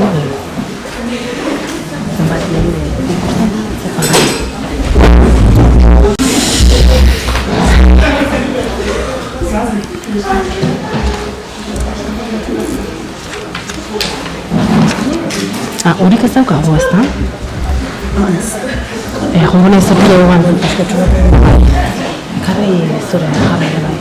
Horik ez daukago, ez da? Jongo nahi zurri eguan pasketxu bat. Ekarri zure jabe ere bai.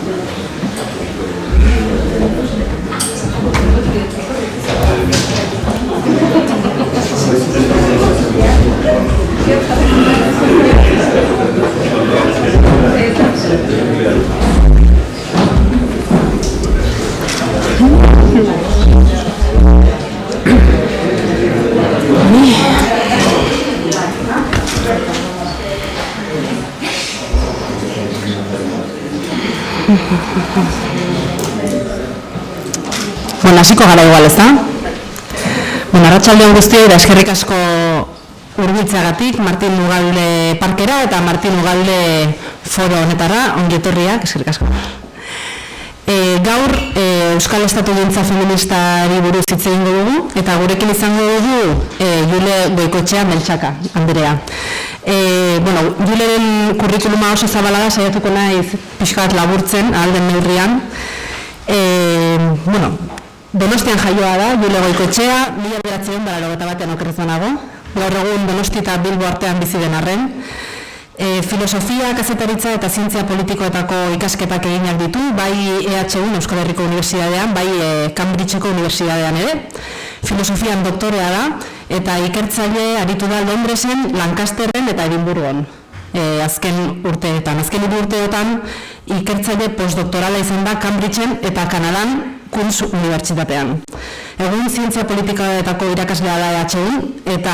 Bueno, hasiko gara igual, ez da? Bueno, arratsaldeon guztioi da eskerrik asko hurbiltzeagatik Martin Ugalde parkera eta Martin Ugalde foro honetara, ongi etorriak, eskerrik asko. Gaur Euskal Estatugintza feministari buruz hitz egingo dugu eta gurekin izango dugu Jule Goikoetxea Meltxaka Andrea. Bueno, Juleren kurrikuluma oso zabala da, saiatuko naiz pixka bat laburtzen ahal den neurrian. Bueno, Donostian jaioa da, Jule Goikoetxea, 1981 okerrez banago. Gaur egun Donosti eta Bilbo artean bizi den arren. Filosofia, kazetaritza eta zientzia politikoetako ikasketak eginak ditu, bai EHU Euskal Herriko Unibertsitatean, bai Cambridgeko Unibertsitatean ere. Filosofian doktorea da, eta ikertzaile aritu da Londresen, Lancasterren eta Edinburgon. Azken urteetan ikertzaile postdoktorala izan da Cambridgen eta Kanadan Queen's Unibertsitatean. Egun zientzia politikoetako irakaslea da EHU eta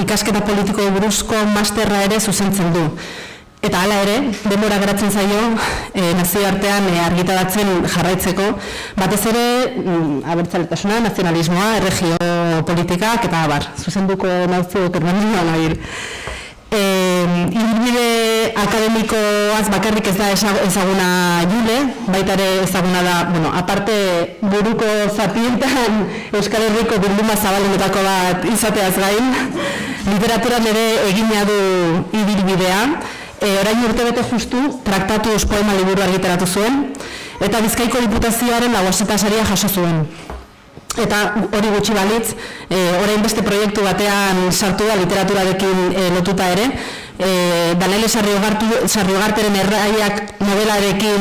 ikasketa politiko buruzko masterra ere zuzentzen du. Eta hala ere, denbora geratzen zaio nazioartean argitaratzen jarraitzeko, batez ere abertzaletasuna, nazionalismoa, erregio politikak eta abar. Zuzenduko nauzu kermanizua nabil. Ibilbide akademikoaz bakarrik ez da ezaguna Jule, baita ere ezaguna da, bueno, aparte buruko zapietan Euskal Herriko bilduma zabalenetako bat izateaz gain, literaturan ere egina du ibilbidea, orain urtebete justu Traktatuz poema liburu argitaratu zuen, eta Bizkaiko Diputazioaren Lauazita saria jaso zuen. Eta hori gutxi balitz, orain beste proiektu batean sartu da literaturarekin lotuta ere. Danele Sarriogarteren erraiak novelarekin,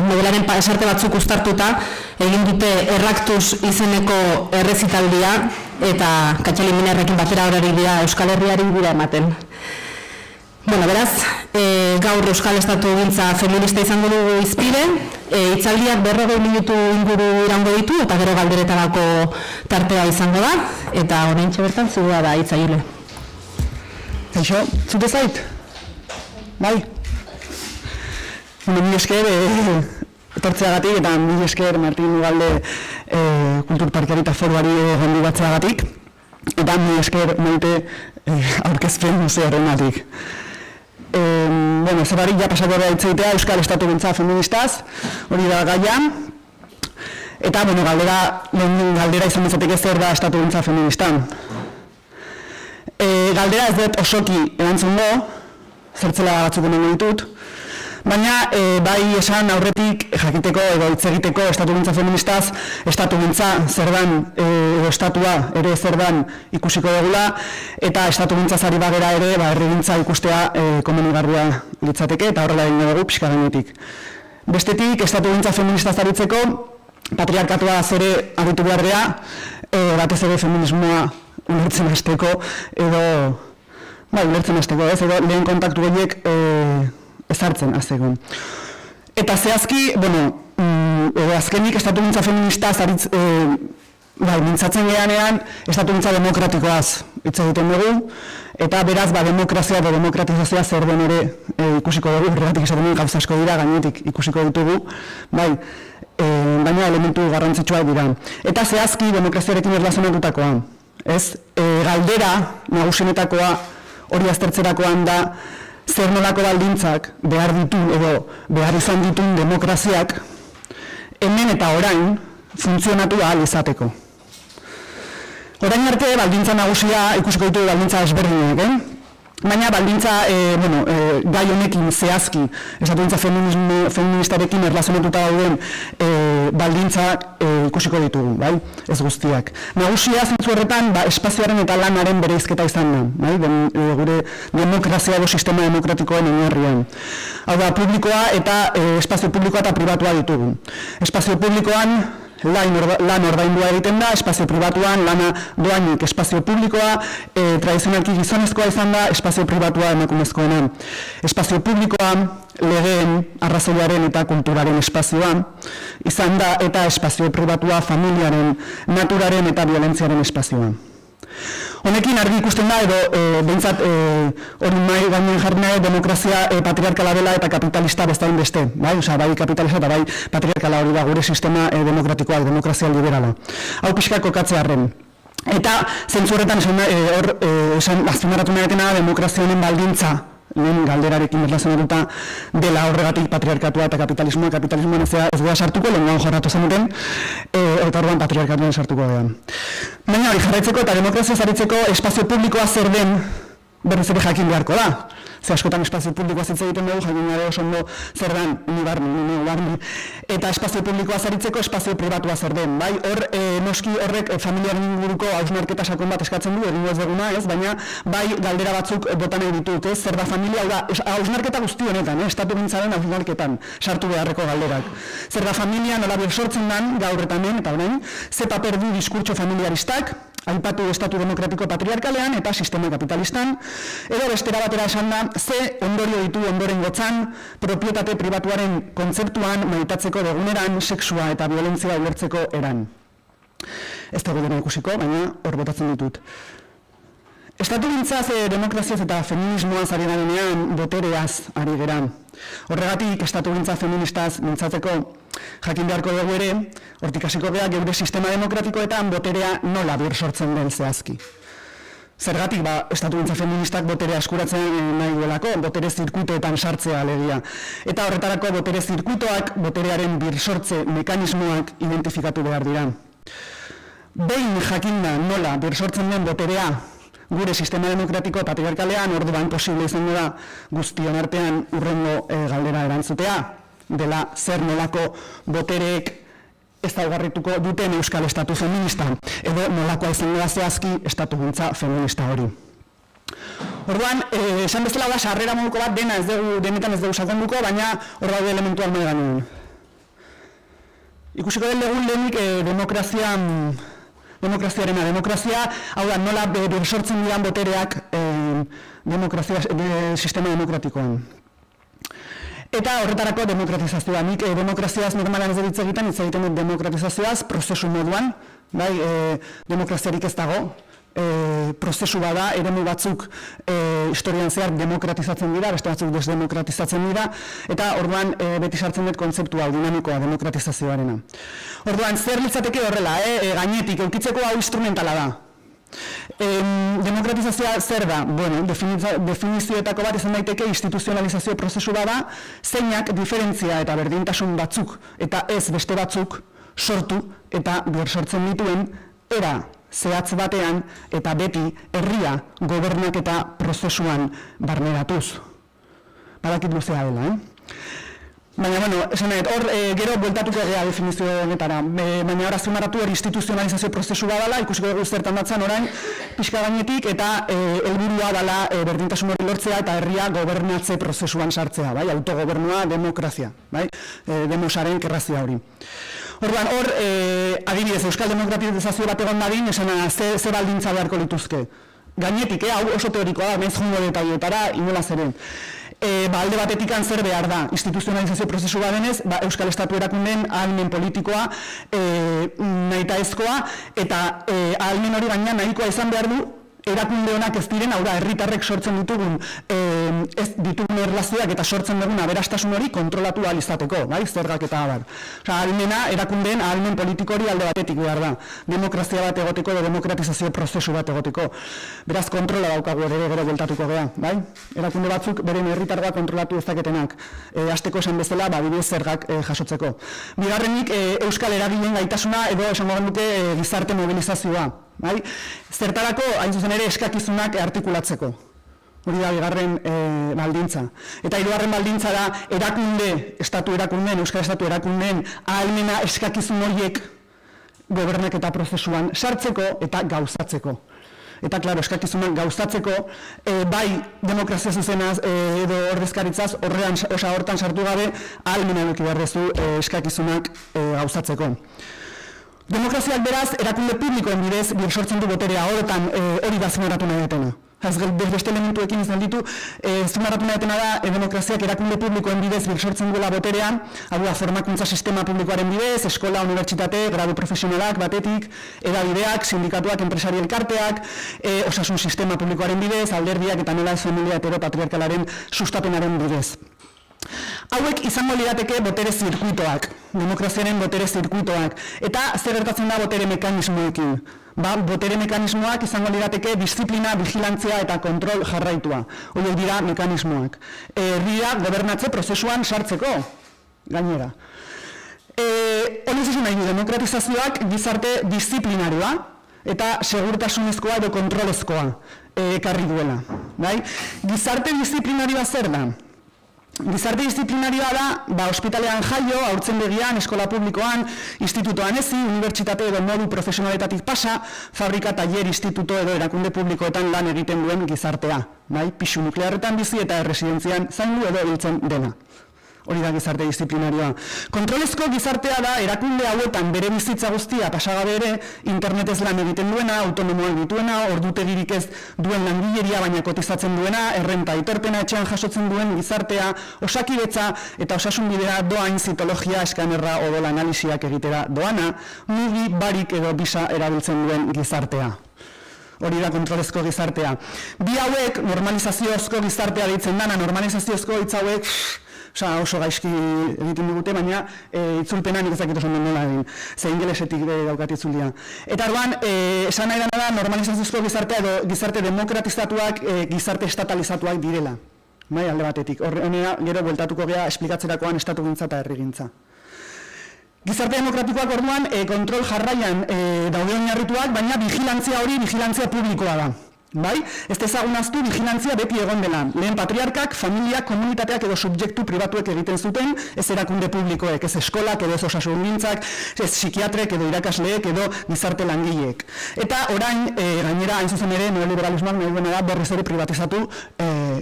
novelaren esarte batzuk uztartuta, egin dute Erraktuz izeneko errezitaldia, eta Katxali Minerrekin batera horari dira Euskal Herriari bira ematen. Bueno, beraz, gaur Euskal Estatugintza feminista izango dugu izpide, hitzaldiak 40 minutu inguru irango ditu, eta gero galderetarako tartea izango da, eta oraintxe bertan zua da hitza Jule. Kaixo, zute zait? Bai? Mil esker etortzeagatik eta mil esker Martin Ugalde kulturparkeari eta foruari gondi batzeagatik, eta mil esker maite aurkezpen horrenatik. Bueno, zerari ja pasako da hitzeitea Euskal Estatugintza feministaz, hori da gaia. Eta, bueno, galdera izan izateke zer da Estatugintza feministan. Galdera ez dut osoki erantzungo, zertzela batzuk emango ditut, baina bai esan aurretik jakiteko edo hitz egiteko Estatugintza feministaz, estatugintza zer dan edo estatua ere zer dan ikusiko dugula, eta estatugintza zari bagera ere herrigintza ikustea komenigarria litzateke, eta horrela egin dugu pixka gainetik. Bestetik, estatugintza feministaz aritzeko, patriarkatua zere aritu beharrea, batez ere feminismoa ulertzen hasteko, edo lehen kontaktu horiek ezartzen hasteko. Eta zehazki, azkenik estatugintza feministaz mintzatzen geanean, estatugintza demokratikoaz hitz egiten dugu, eta beraz, demokrazia edo demokratizazioa zer den ere ikusiko dugu, horregatik esaten gauza asko dira, gainetik ikusiko ditugu, baina elementu garrantzitsua dira. Eta zehazki demokraziarekin erlazionatutakoa. Galdera nagusienetakoa hori aztertzerakoan da zer nolako baldintzak behar ditu edo behar izan ditun demokraziak hemen eta orain funtzionatu ahal izateko. Orain arte, baldintza nagusia ikusiko ditugu baldintza ezberdinak, baina baldintza, gai honekin zehazki, esatuntza feministarekin erlazionatuta dauden baldintza ikusiko ditugu, bai? Ez guztiak. Nagusia zentzu horretan, espazioaren eta lanaren bereizketa izan da, bai? Gure demokrazia edo sistema demokratikoen oinarrian. Hau da, publikoa eta espazio publikoa eta pribatua ditugu. Espazio publikoan, lan ordaindua egiten da, espazio pribatuan, lana doainik espazio publikoa, tradizionalki gizonezkoa izan da, espazio pribatua emakumezkoena. Espazio publikoa, legeen, arrazoiaren eta kulturaren espazioa izan da, eta espazio pribatua familiaren, naturaren eta violentziaren espazioa. Honekin argi ikusten da, edo behintzat hori mai gainen jarri nahi demokrazia patriarkala dela eta kapitalista bestain beste, bai? Osa, bai kapitalista eta bai patriarkala hori da gure sistema demokratikoa, demokrazia liberala. Hau pixka kokatzearren. Eta zentzu horretan azpimarratu nahetena demokrazia honen baldintza, lehen galderarekin erlazionatuta dela horregatik patriarkatua eta kapitalismoan ez gara sartuko, lehen gau jorratu zenuten, eta orduan patriarkatuan sartuko gara. Baina hori jarraitzeko eta demokrazia zaritzeko espazio publikoa zer den berriz ere jakin beharko da. Ze askotan espazio publikoa zitze egiten dugu, jakin gara oso ondo zer den, barni. Eta espazio publikoa zaritzeko espazio pribatua zer den. Bai, hor, noski horrek familiaren inguruko hausnarketa sakon bat eskatzen du, egingo ez duguna, ez? Baina, bai, galdera batzuk botan egin ditut, ez? Zer da familia, hau da, hausnarketa guzti honetan, estatu gintzaren hausnarketan sartu beharreko galderak. Zer da familia, nola sortzen den, gaur eta hemen, eta orain, ze paper du diskurtso familiaristak, aipatu estatu demokratiko patriarkalean eta sistema kapitalistan, edo bestera batera esan da, ze ondorio ditu ondoren gotzan, propietate pribatuaren kontzeptuan, maitatzeko beguneran, sexua eta violentzia ulertzeko eran. Ez dago dena ikusiko, baina hor botatzen ditut. Estatu gintzaz, demokraziaz eta feminismoaz ari garenean, botereaz ari gera. Horregatik, estatu gintza feministaz mintzatzeko jakin beharko dugu ere, hortik hasiko gea geure sistema demokratikoetan boterea nola bir sortzen den zehazki. Zergatik, estatu gintza feministak boterea eskuratzen nahi duelako, botere zirkuitoetan sartzea alegia. Eta horretarako botere zirkuitoak, boterearen bir sortze mekanismoak identifikatu behar dira. Behin jakinda nola bir sortzen den boterea, gure sistema demokratiko patriarkalean orduan posible izango da guztion artean hurrengo galdera erantzutea, dela zer nolako botereek ezaugarrituko duten euskal estatu feminista, edo nolakoa izango da zehazki estatu gintza feminista hori. Orduan, esan bezala da, sarrera moduko bat denetan ez dugu sakonduko, baina hor daude elementu almai ganoen. Ikusiko den legun lehenik demokrazia, hau da, nola bersortzen diran botereak sistema demokratikoan. Eta horretarako demokratizazioa. Nik demokraziaz normalan ez dut egiten, hitz egiten dut demokratizazioaz, prozesu moduan, demokraziarik ez dago, prozesu bada, eremu batzuk historian zehar demokratizatzen dira, beste batzuk desdemokratizatzen dira, eta orduan beti sartzen dut kontzeptu hau dinamikoa, demokratizazioarena. Orduan, zer litzateke horrela, gainetik, eukitzeko hau instrumentala da. Demokratizazioa zer da? Bueno, definizioetako bat izan daiteke instituzionalizazio prozesu bada, zeinak diferentzia eta berdintasun batzuk eta ez beste batzuk sortu eta sortzen dituen era zehatz batean eta beti herria gobernak eta prozesuan barneratuz. Badakit luzea dela, Baina, esan nahi, hor gero bueltatuko gea definizio honetara. Baina hor azpimarratu hor instituzionalizazio prozesu badala, ikusiko dugu zertan datzan orain, pixka gainetik, eta helburua dala berdintasun hori lortzea eta herria gobernatze prozesuan sartzea, autogobernua, demokrazia, demosaren kerrazia hori. Orduan, hor, adibidez, euskal demokratizazio bat egon dadin, esan ze baldintza beharko lituzke. Gainetik, hau oso teorikoa da, mez jungo detaiotara, inolaz ere. Alde batetikan zer behar da, instituzionalizazio prozesu badenez, Euskal Estatu erakundeen ahalmen politikoa nahitaezkoa, eta ahalmen hori gaina nahikoa izan behar du, erakunde honak ez diren, hau da, herritarrek sortzen ditugun erlazioak eta sortzen dugun aberastasun hori kontrolatu ahal izateko, zergak eta abar. Ahalmena, erakundeen ahalmen politiko hori alde batetik behar da, demokrazia bat egoteko edo demokratizazio prozesu bat egoteko. Beraz, kontrola daukagu ere gero bueltatuko gea, erakunde batzuk beren herritargoa kontrolatu ezaketenak, hasteko esan bezala, bidez zergak jasotzeko. Bigarrenik, Euskal eragileen gaitasuna edo esango genuke gizarte mobilizazioa. Zertarako, hain zuzen ere, eskakizunak artikulatzeko. Hori da, bigarren baldintza. Eta hirugarren baldintza da, estatu erakundeen, euskal estatu erakundeen, ahalmena eskakizun horiek gobernaketa prozesuan sartzeko eta gauzatzeko. Eta, klaro, eskakizunak gauzatzeko, bai demokrazia zuzenaz edo ordezkaritzaz, hortan sartu gabe, ahalmena eduki beharrezu eskakizunak gauzatzeko. Demokraziak beraz, erakunde publikoen bidez, sortzen du boterea, hori da zimarratu nahi dutena. Beste elementuekin izan ditu, zimarratu nahi dutena da, demokraziak erakunde publikoen bidez sortzen duela boterean, hau da, formakuntza sistema publikoaren bidez, eskola, unibertsitate, gradu profesionalak, batetik, edabideak, sindikatuak, enpresari elkarteak, osasun sistema publikoaren bidez, alderdiak eta nola familia heteropatriarkalaren sustapenaren bidez. Hauek izango lirateke botere zirkuitoak, demokraziaren botere zirkuitoak, eta zer gertatzen da botere mekanismoekin. Botere mekanismoak izango lirateke disiplina, vigilantzia eta kontrol jarraitua. Horiek dira mekanismoak. Herria gobernatze prozesuan sartzeko, gainera. Hori zizun nahi du, demokratizazioak gizarte disiplinarioa eta segurtasunezkoa edo kontrolezkoa ekarri duela. Gizarte disiplinarioa zer da? Gizarte disiplinarioa da, ospitalean jaio, haurtzen begian, eskola publikoan, institutoan ezi, unibertsitate edo modu profesionaletatik pasa, fabrika, taller, instituto edo erakunde publikoetan lan egiten duen gizartea. Pisu nuklearretan bizi eta erresidentzian zaindu edo hiltzen dena. Hori da gizarte disiplinarioa. Kontrolezko gizartea da, erakunde hauetan bere bizitza guztia pasagabe ere, internetez lan egiten duena, autonomoak dituena, ordutegirik ez duen langileria baina kotizatzen duena, errenta aitorpena etxean jasotzen duen gizartea, osakidetza eta osasun bidea doain zitologia, eskanerra odol analisiak egitera doana, mugi, barik edo bisa erabiltzen duen gizartea. Hori da kontrolezko gizartea. Bi hauek normalizaziozko gizartea ditzen dana, normalizaziozko hitz hauek oso gaizki egiten dugute, baina itzulpena nik ezakit oso nola egin, ze ingelesetik daukat itzulia. Eta orduan, esan nahi dena da normalizaziozko gizartea edo gizarte demokratizatuak, gizarte estatalizatuak direla. Alde batetik. Honera, gero bueltatuko gea esplikatzerakoan estatu gintza eta herrigintza. Gizarte demokratikoak orduan, kontrol jarraian daude oinarrituak, baina vigilantzia hori, vigilantzia publikoa da. Ez dezagunaztu vigilantzia beti egon dela. Lehen patriarkak, familiak, komunitateak edo subjektu pribatuek egiten zuten, ez erakunde publikoek, ez eskolak edo ez osasungintzak, ez psikiatrek edo irakasleek edo gizarte langileek. Eta orain, gainera, hain zuzen ere, neoliberalismoak nahi duena da berriz ere privatizatu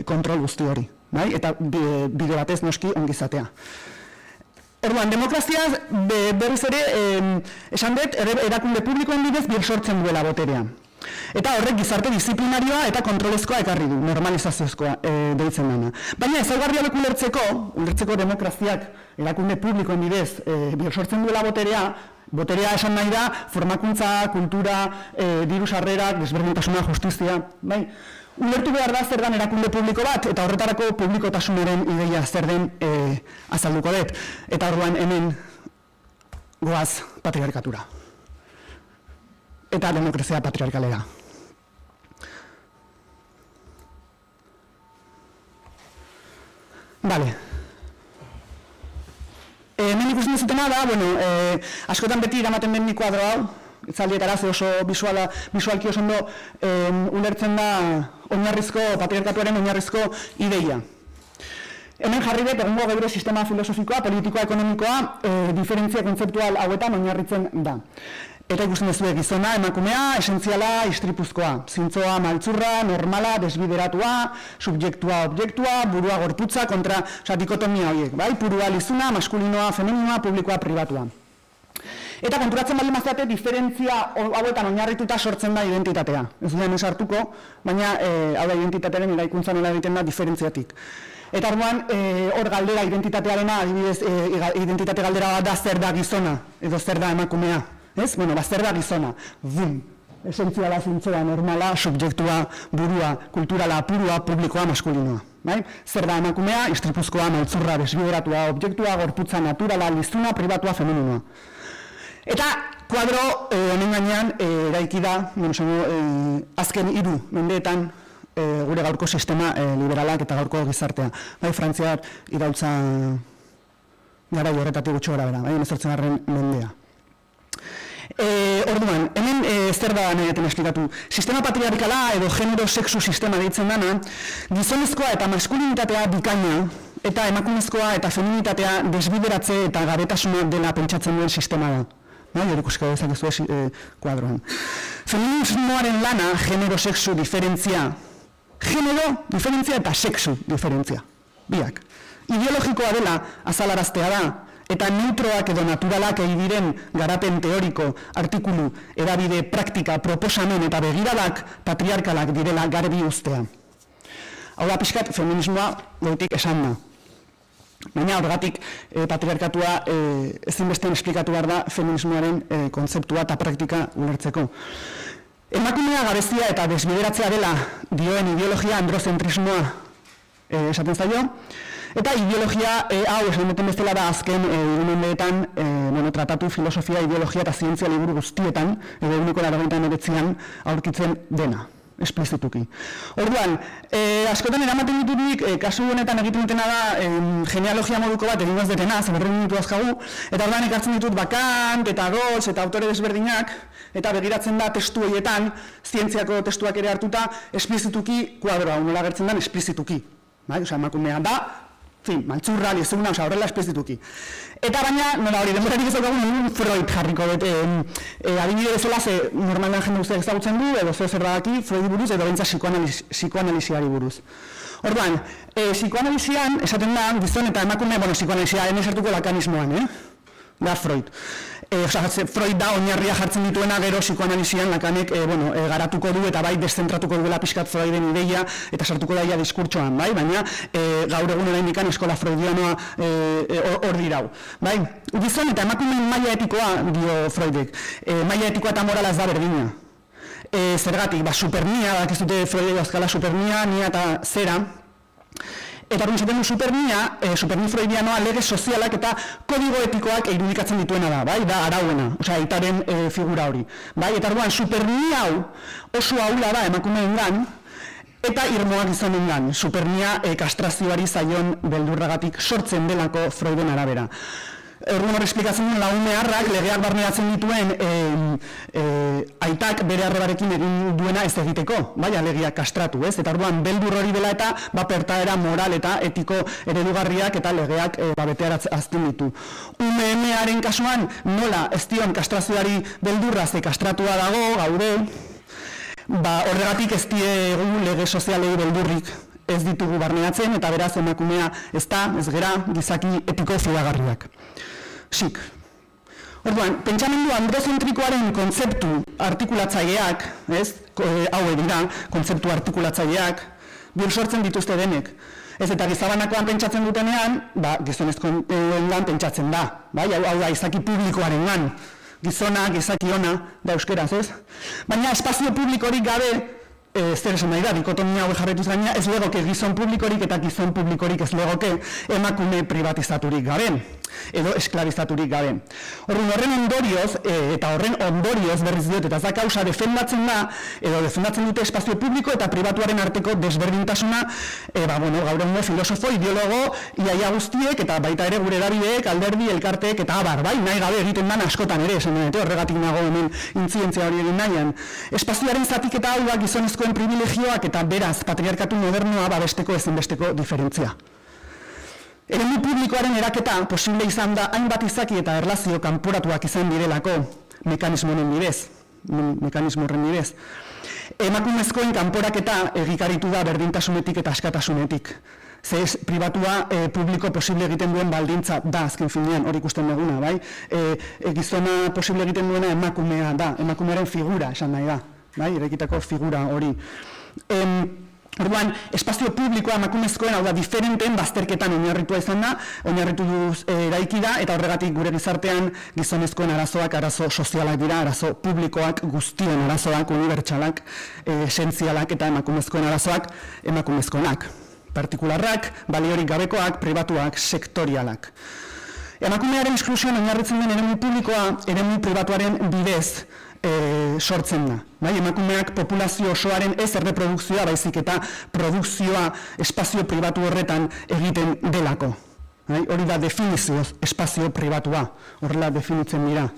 kontrol guzti hori. Eta bide batez noski ongizatea. Orduan, demokrazia berriz ere, esan dut, erakunde publikoen bidez sortzen duela boterea. Eta horrek gizarte disiplinarioa eta kontrolezkoa ekarri du, normalizaziozkoa deitzen dena. Baina ezaugarri hauek ulertzeko demokraziak erakunde publikoen bidez sortzen duela boterea esan nahi da, formakuntza, kultura, diru sarrerak, desberdintasuna, justizia, ulertu behar da zer den erakunde publiko bat, eta horretarako publikotasunaren ideia zer den azalduko dut. Eta orduan hemen goaz patriarkatura. Eta demokrazia patriarkalera. Bale. Hemen ikusten duzutena da, askotan beti iramaten den ni kuadro hau, itzaldietara ze oso bisualki oso ondo ulertzen da patriarkatuaren oinarrizko ideia. Hemen jarri dut egungo geure sistema filosofikoa, politikoa, ekonomikoa, diferentzia kontzeptual hauetan oinarritzen da. Eta ikusten duzue gizona, emakumea, esentziala, istripuzkoa. Zintzoa, maltzurra, normala, desbideratua, subjektua, objektua, burua gorputza, kontra, dikotomia horiek, purua lizuna, maskulinoa, femeninoa, publikoa, pribatua. Eta konturatzen baldin mazate, diferentzia hauetan oinarrituta sortzen da identitatea. Ez duen sartuko, baina hau da identitatearen eraikuntza nola egiten da diferentziatik. Eta orduan, hor galdera identitatearena, adibidez, identitate galdera da zer da gizona, edo zer da emakumea. Zer da gizona, esentziala, zintzoa, normala, subjektua, burua, kulturala, purua, publikoa, maskulinoa. Zer da emakumea, istripuzkoa, maltzurra, desbideratua, objektua, gorputza, naturala, lizuna, pribatua, femeninoa. Eta kuadro honen gainean eraiki da, azken 3 mendeetan gure gaurko sistema liberalak eta gaurko gizartea. Frantziar iraultza garai horretatik gutxi gora bera, 19. mendea. Orduan, hemen zer da nahi eten esplikatu. Sistema patriarkala edo genero-sexu sistema deitzen dana, gizonezkoa eta maskulinitatea bikaina, eta emakumezkoa eta feminitatea desbideratze eta gabetasuna dela pentsatzen duen sistema da. Hori ikusko dezakezu kuadroan. Feminismoaren lana genero-sexu diferentzia. Genero diferentzia eta sexu diferentzia. Biak. Ideologikoa dela azalaraztea da, eta neutroak edo naturalak egin diren garapen teoriko, artikulu, edabide, praktika, proposamen eta begiradak patriarkalak direla garbi uztea. Hau da pixkat feminismoa gautik esan da. Baina horregatik patriarkatua ezinbestean esplikatu behar da feminismoaren kontzeptua eta praktika ulertzeko. Emakumea gabezia eta desbideratzea dela dioen ideologia androzentrismoa esaten zaio, eta ideologia hau esan duten bezala da azken egunetan tratatu filosofia, ideologia eta zientzia liburu guztietan, edo 1989an aurkitzen dena. Esplizituki. Orduan, askotan eramaten ditutik, kasu honetan egiten dutena da genealogia moduko bat egin detena, zeberren minutu azkagu, eta orduan ekartzen ditut Kant eta Rawls eta autore desberdinak, eta begiratzen da testu horietan, zientziako testuak ere hartuta, esplizituki kuadroa, nola gertzen da, esplizituki. Osa, emakumea da, maltzurra, lezuna, horrela esplizituki. Eta baina, nola hori, denborarik ez daukagun, Freud jarriko dut. Adibide bezala, normalan jende guztiak ezagutzen du, edo zer badaki, Freudi buruz, edo bentsa psikoanaliziari buruz. Orduan, psikoanalizian, esaten da, gizon eta emakume, psikoanaliziaren esartuko lakanismoan, da Freud. Freud da oinarria jartzen dituena gero psikoanalizian Lakanek garatuko du eta bai deszentratuko duela pixkat Freuden ideia eta sartuko daia diskurtsoan, bai? Baina gaur egun oraindik eskola freudianoa hor dirau. Bai? Gizon eta emakumeen maila etikoa dio Freudek. Maila etikoa eta morala ez da berdina. Zergatik, supernia, dakizute Freudek azkala supernia, nia eta zera. Eta hori zaten du superni freudianoa lege sozialak eta kodigo etikoak irudikatzen dituena da, bai? Da arauena, osea, aitaren figura hori. Bai? Eta orduan, supernia hau oso ahula da emakumeengan eta irmoak izanengan. Supernia kastrazioari zaion beldurragatik sortzen delako Freuden arabera. Orduan hor esplikatzen duen laumeharrak legeak barneratzen dituen aitak bere arrebarekin egin duena ez egiteko, bai, alegiak kastratu, ez? Eta orduan beldur hori dela eta pertaera moral eta etiko eredugarriak eta legeak betearazten ditu. UMM-aren kasuan nola ez dion kastrazioari beldurra ze kastratua dago, gaude, horregatik ez diegu lege sozialei beldurrik ez ditugu barneratzen eta beraz emakumea ez da, ez gera, gizaki etiko fidagarriak. Sik. Orduan, pentsamendu androzentrikoaren kontzeptu artikulatzaileak, hau dira, kontzeptu artikulatzaileak, bil sortzen dituzte denek. Ez eta gizabanakoan pentsatzen dutenean, gizonezkoen pentsatzen da. Hau da, izaki publikoaren gan. Gizona, gizaki ona, da euskeraz, ez? Baina espazio publikorik gabe, zer esan nahi da, dikotomia hau jarretuz gaina, ez legoke gizon publikorik eta gizon publikorik ez legoke emakume privatizaturik gabe, edo esklabizaturik gabe. Horren ondorioz, eta horren ondorioz berriz diot, eta ez da kausa defendatzen da, edo defendatzen dute espazio publiko eta pribatuaren arteko desberdintasuna, gaur egungo filosofo, ideologo, iaia guztiek, eta baita ere gure erabideek, alderdi, elkarteek, eta abar, bai, nahi gabe egiten dan askotan ere, esan dute, horregatik nago hemen intzientzia hori egin nahian. Espazioaren zatiketa hau da gizonezkoen privilegioak eta beraz patriarkatu modernoa babesteko ezinbesteko diferentzia. Eremu publikoaren eraketa posible izan da hainbat izaki eta erlazio kanporatuak izan direlako mekanismo horren bidez. Emakumezkoen kanporaketa egikaritu da berdintasunetik eta askatasunetik. Zez, pribatua publiko posible egiten duen baldintza da, azken finean, hori ikusten duguna, bai? Gizona posible egiten duena emakumea da, emakumearen figura esan nahi da, bai? Erekitako figura hori. Orduan, espazio publikoa emakumezkoen, hau da, diferenteen bazterketan oinarritua izan da, oinarritu eraiki da, eta horregatik gure gizartean gizonezkoen arazoak, arazo sozialak dira, arazo publikoak, guztion arazoak, unibertsalak, esentzialak eta emakumezkoen arazoak, emakumezkoenak. Partikularrak, baliorik gabekoak, pribatuak, sektorialak. Emakumearen esklusioan oinarritzen den eremu publikoa, eremu pribatuaren bidez sortzen da. Emakumeak populazio osoaren ez erreprodukzioa baizik eta produkzioa espazio pribatu horretan egiten delako. Hori da definizioz espazio pribatua, horrela definitzen dira.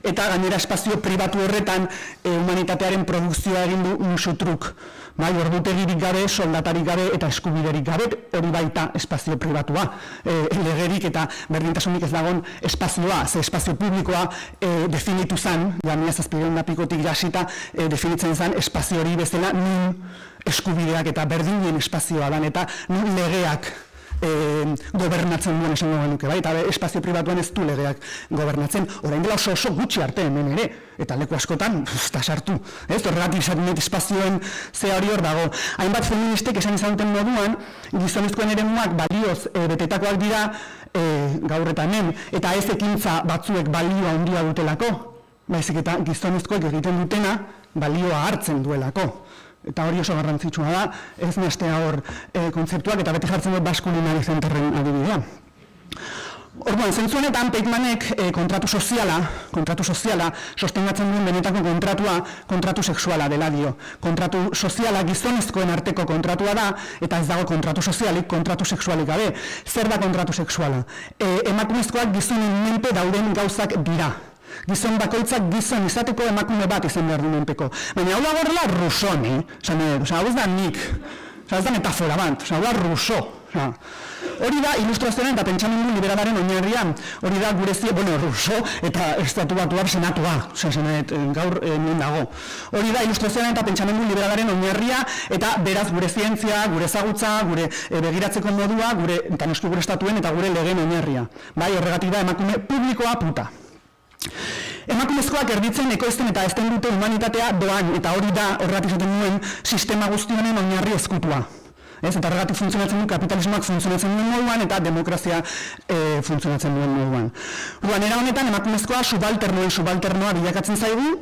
eta gainera espazio pribatu horretan humanitatearen produkzioa egin du musutruk. Bai, ordutegirik gabe, soldatarik gabe eta eskubiderik gabe, hori baita espazio pribatua. Legerik eta berdintasunik ez dagon espazioa, ze espazio publikoa definitu zen, ja 1700 jasita definitzen zen espazio hori bezala nun eskubideak eta berdinen espazioa dan eta nun legeak gobernatzen duen esango genuke, bai? Eta espazio pribatuan ez du legeak gobernatzen, orain dela oso gutxi arte hemen ere, eta leku askotan, eta sartu, horregatik esaten dut espazioen zea hori hor dago. Hainbat feministek esan izan duten moduan, gizonezkoen eremuak balioz betetakoak dira gaur eta hemen, eta ez ekintza batzuek balioa handia dutelako, baizik eta gizonezkoek egiten dutena balioa hartzen duelako. Eta hori oso garrantzitsua da, ez nestea hor kontzeptuak, eta beti jartzen dut baskulinari zenterren adibidea. Orduan, zentzu honetan, Peitmanek kontratu soziala sostengatzen duen benetako kontratua, kontratu sexuala dela dio. Kontratu soziala gizonezkoen arteko kontratua da, eta ez dago kontratu sozialik, kontratu sexualik gabe. Zer da kontratu sexuala? Emakumezkoak gizonen menpe dauden gauzak dira. Gizon bakoitzak gizon izateko emakume bat izan behar du menpeko. Baina hau da gorrela Rousseau, hau ez da nik, ez da metafora bat, hau da Rousseau. Hori da ilustrazioaren eta pentsamendu liberalaren oinarrian, hori da gure Rousseau eta estatu batuak senatua, gaur nien dago. Hori da ilustrazioaren eta pentsamendu liberalaren oinarria eta beraz gure zientzia, gure ezagutza, gure begiratzeko modua, eta noski gure estatuen eta gure legeen oinarria. Bai, horregatik da emakume publikoa puta. Emakumezkoak erditzen, ekoizten eta ezten dute humanitatea doan, eta hori da horregatik izaten duen sistema guztionen oinarri ezkutua. Eta horregatik funtzionatzen du kapitalismoak funtzionatzen duen moduan eta demokrazia funtzionatzen duen moduan. Era honetan emakumezkoa subalternoa bilakatzen zaigu,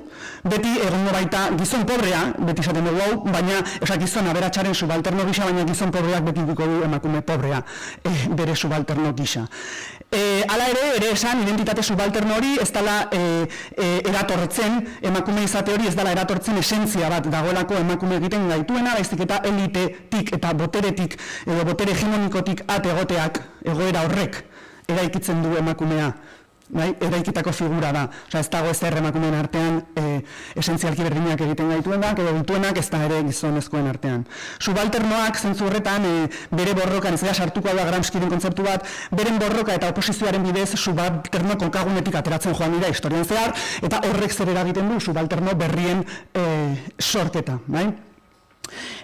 beti egongo baita gizon pobrea, beti esaten dugu hau, baina gizon aberatsaren subalterno gisa, baina gizon pobreak beti duko du emakume pobrea bere subalterno gisa. Hala ere esan, identitate subalterno hori ez dela eratortzen, emakume izate hori ez dela eratortzen esentzia bat dagoelako emakume egiten gaituena, baizik eta elitetik eta boteretik edo botere hegemonikotik egoteak egoera horrek eraikitzen du emakumea, eraikitako figura da. Ez dago ezer emakumeen artean esentzialki berdinak egiten gaituenak edo dituenak ez da ere gizonezkoen artean. Subalternoak zentzu horretan bere borrokan, ez da sartuko da Gramsciren kontzeptu bat, beren borroka eta oposizioaren bidez subalterno kokagunetik ateratzen joan dira historian zehar, eta horrek zer eragiten du subalterno berrien sorketa.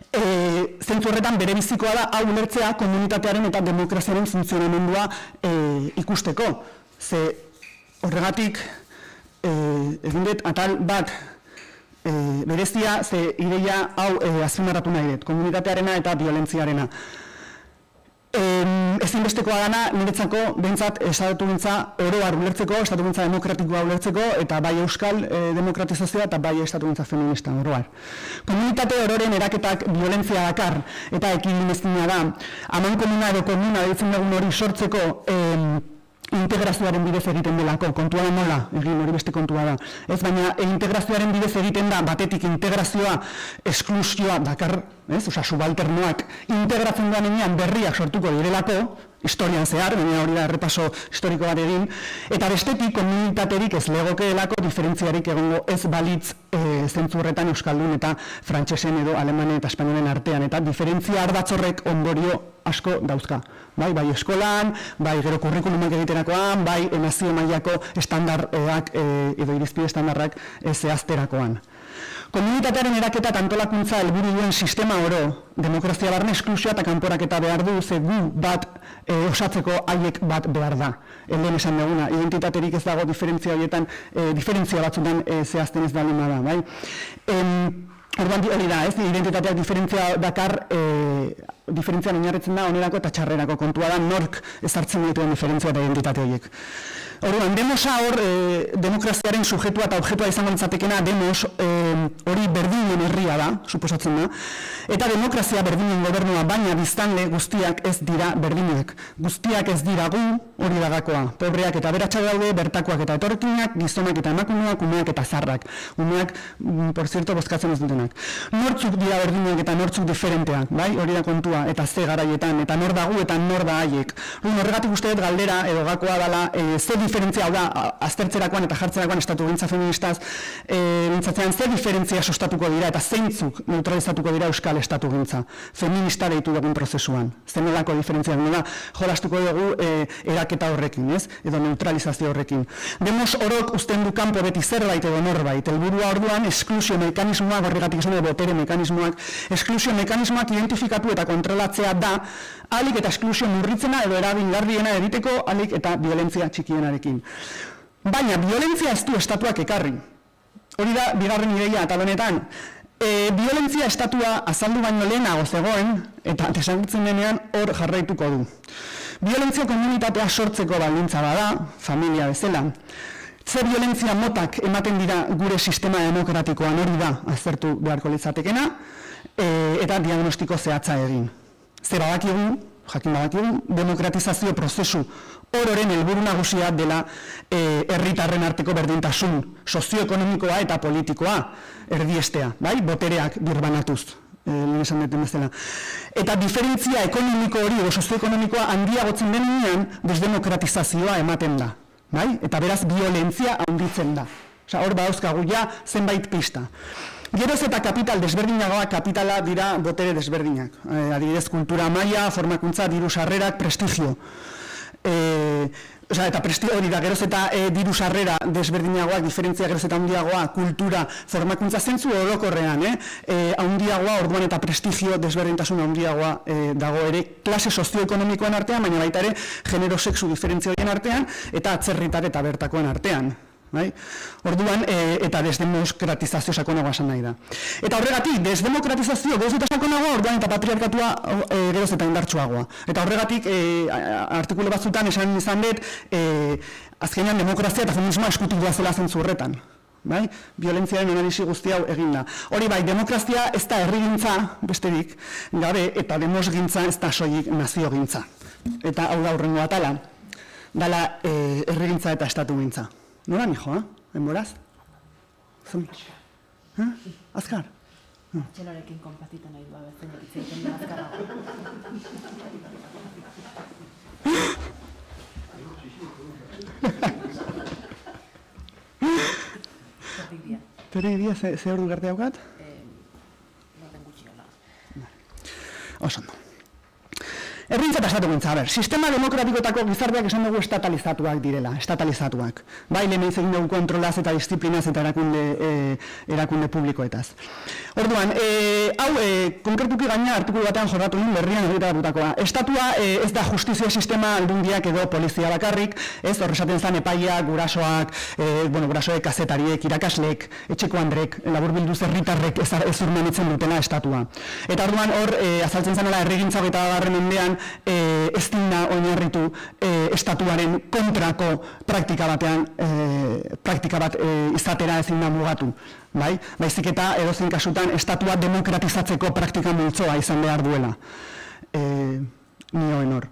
Zentzu horretan bere bizikoa da hau ulertzea komunitatearen eta demokraziaren funtzionamendua ikusteko. Ze horregatik egin dut atal bat berezia, ze ideia hau azpimarratu nahi dut, komunitatearena eta violentziarena. Ezinbestekoa dana niretzako behintzat estatugintza oroar ulertzeko, estatugintza demokratikoa ulertzeko, eta bai euskal demokratizazioa eta bai estatugintza feminista oroar. Komunitate ororen eraketak violentzia dakar eta ekidinezina da, aman komuna edo komuna ditzen dugun hori sortzeko integrazioaren bidez egiten delako, kontua da nola, egin hori beste kontua da. Ez baina integrazioaren bidez egiten da, batetik integrazioa, esklusioa dakar, subalternoak integratzen duan enean berriak sortuko direlako, historian zehar, baina hori da errepaso historiko bat egin, eta bestetik komunitaterik ez legokeelako diferentziarik egongo ez balitz zentzu horretan euskaldun eta frantsesen edo alemanen eta espainolen artean, eta diferentzia ardatzorrek ondorio asko dauzka. Bai eskolan, bai gero kurrikulumak egiterakoan, bai nazio mailako estandarrak edo irizpide estandarrak zehazterakoan. Komunitatearen eraketa eta antolakuntza helburu duen sistema oro, demokrazia barne esklusioa eta kanporaketa behar du, ze gu bat osatzeko haiek bat behar da. Lehen esan duguna, identitaterik ez dago diferentzia horietan, diferentzia batzutan zehazten ez da lima da, bai? Orduan hori da, ez, identitateak diferentzia dakar, diferentzian oinarritzen da onerako eta txarrerako kontua da, nork ezartzen dituen diferentzia eta identitate horiek. Orduan, demosa hor, demokraziaren subjetua eta objetua izango litzatekena, demos hori berdinen herria da, suposatzen da, eta demokrazia berdinen gobernua, baina biztanle guztiak ez dira berdinak. Guztiak ez dira gu, hori da gakoa. Pobreak eta beratxak daude, bertakoak eta etorkinak, gizonak eta emakumeak, umeak eta zarrak. Umeak, por cierto, bozkatzen ez dutenak. Nortzuk dira berdinak eta nortzuk diferenteak, bai? Hori da kontua, eta ze garaietan, eta nor da gu eta nor da haiek. Horregatik uste dut galdera, edo gakoa dela, ze diferentzia, hau da, aztertzerakoan eta jartzerakoan estatugintza feministaz, mintzatzean, ze diferentzia sustatuko dira eta zeintzuk neutralizatuko dira euskal estatugintza feminista deitu dugun prozesuan. Zenolako diferentzia dira, jolastuko dugu eraketa horrekin, ez? Edo neutralizazio horrekin. Demos orok uzten du kanpo beti zerbait edo norbait, helburua orduan esklusio mekanismoak, horregatik esan botere mekanismoak, esklusio mekanismoak identifikatu eta kontrolatzea da, alik eta esklusio murritzena edo eragingarriena egiteko, alik eta violentzia txikienarekin. Baina, violentzia ez du estatuak ekarri. Hori da, bigarren ideia eta honetan, violentzia estatua azaldu baino lehenago zegoen, eta desagutzen denean hor jarraituko du. Violentzia komunitatea sortzeko baldintza bada, familia bezala. Ze violentzia motak ematen dira gure sistema demokratikoan, hori da aztertu beharko litzatekena, eta diagnostiko zehatza egin. Ze badakigu, jakin badakigu, demokratizazio prozesu ororen helburu nagusia dela herritarren arteko berdintasun sozioekonomikoa eta politikoa erdiestea, bai? Botereak birbanatuz. Esan duten bezala. Eta diferentzia ekonomiko hori, edo sozioekonomikoa handiagotzen denean, desdemokratizazioa ematen da. Bai? Eta beraz, violentzia handitzen da. Osa, hor badauzkagu ja zenbait pista. Geroz eta kapital desberdinagoa kapitala dira botere desberdinak. Adibidez, kultura maila, formakuntza, diru sarrerak, prestigio. Eta hori da, geroz eta diru sarrera desberdinagoak, diferentzia geroz eta handiagoa, kultura, formakuntza zentzu orokorrean, handiagoa, orduan eta prestigio desberdintasun handiagoa dago ere klase sozioekonomikoen artean, baina baita ere genero-sexu diferentzia horien artean, eta atzerritar eta bertakoen artean. Orduan, eta desdemokratizazio sakonagoa esan nahi da. Eta horregatik, desdemokratizazio geroz eta sakonagoa, orduan eta patriarkatua geroz eta indartsuagoa. Eta horregatik, artikulu batzutan esan izan dut, azkenean demokrazia eta feminismoa eskutik doazela zentzu horretan. Violentziaren analisi guzti hau egin da. Hori bai, demokrazia ez da herrigintza, besterik, gabe, eta demosgintza ez da soilik naziogintza. Eta hau da hurrengo atala, dala herrigintza eta estatugintza. Nola nijo, enboraz? Azkar? Txelorekin konpatita nahi du abetzen egiten da azkarrago. Terri dia, ze ordu garte haukat? Noten gutxi hola. Osondo. Herrintza eta estatugintza, sistema demokratikotako gizarteak esan dugu estatalizatuak direla, estatalizatuak. Bai, lehen egin dugu kontrolaz eta disiplinaz eta erakunde publikoetaz. Orduan, hau, konkretuki gaina artikulu batean jorratu nuen berrian egiteratutakoa. Estatua ez da justizia sistema aldundiak edo polizia bakarrik, ez horresaten zen epaiak, gurasoek, kazetariek, irakasleek, etxeko andrek, laburbilduz herritarrek ez urmenitzen dutela estatua. Eta orduan hor, azaltzen zenela herrigintza eta garren mendean, ez dina oinarritu estatuaren kontrako praktika bat izatera ezin da mugatu. Baizik eta edozein kasutan estatua demokratizatzeko praktika multzoa izan behar duela. Nioen hor.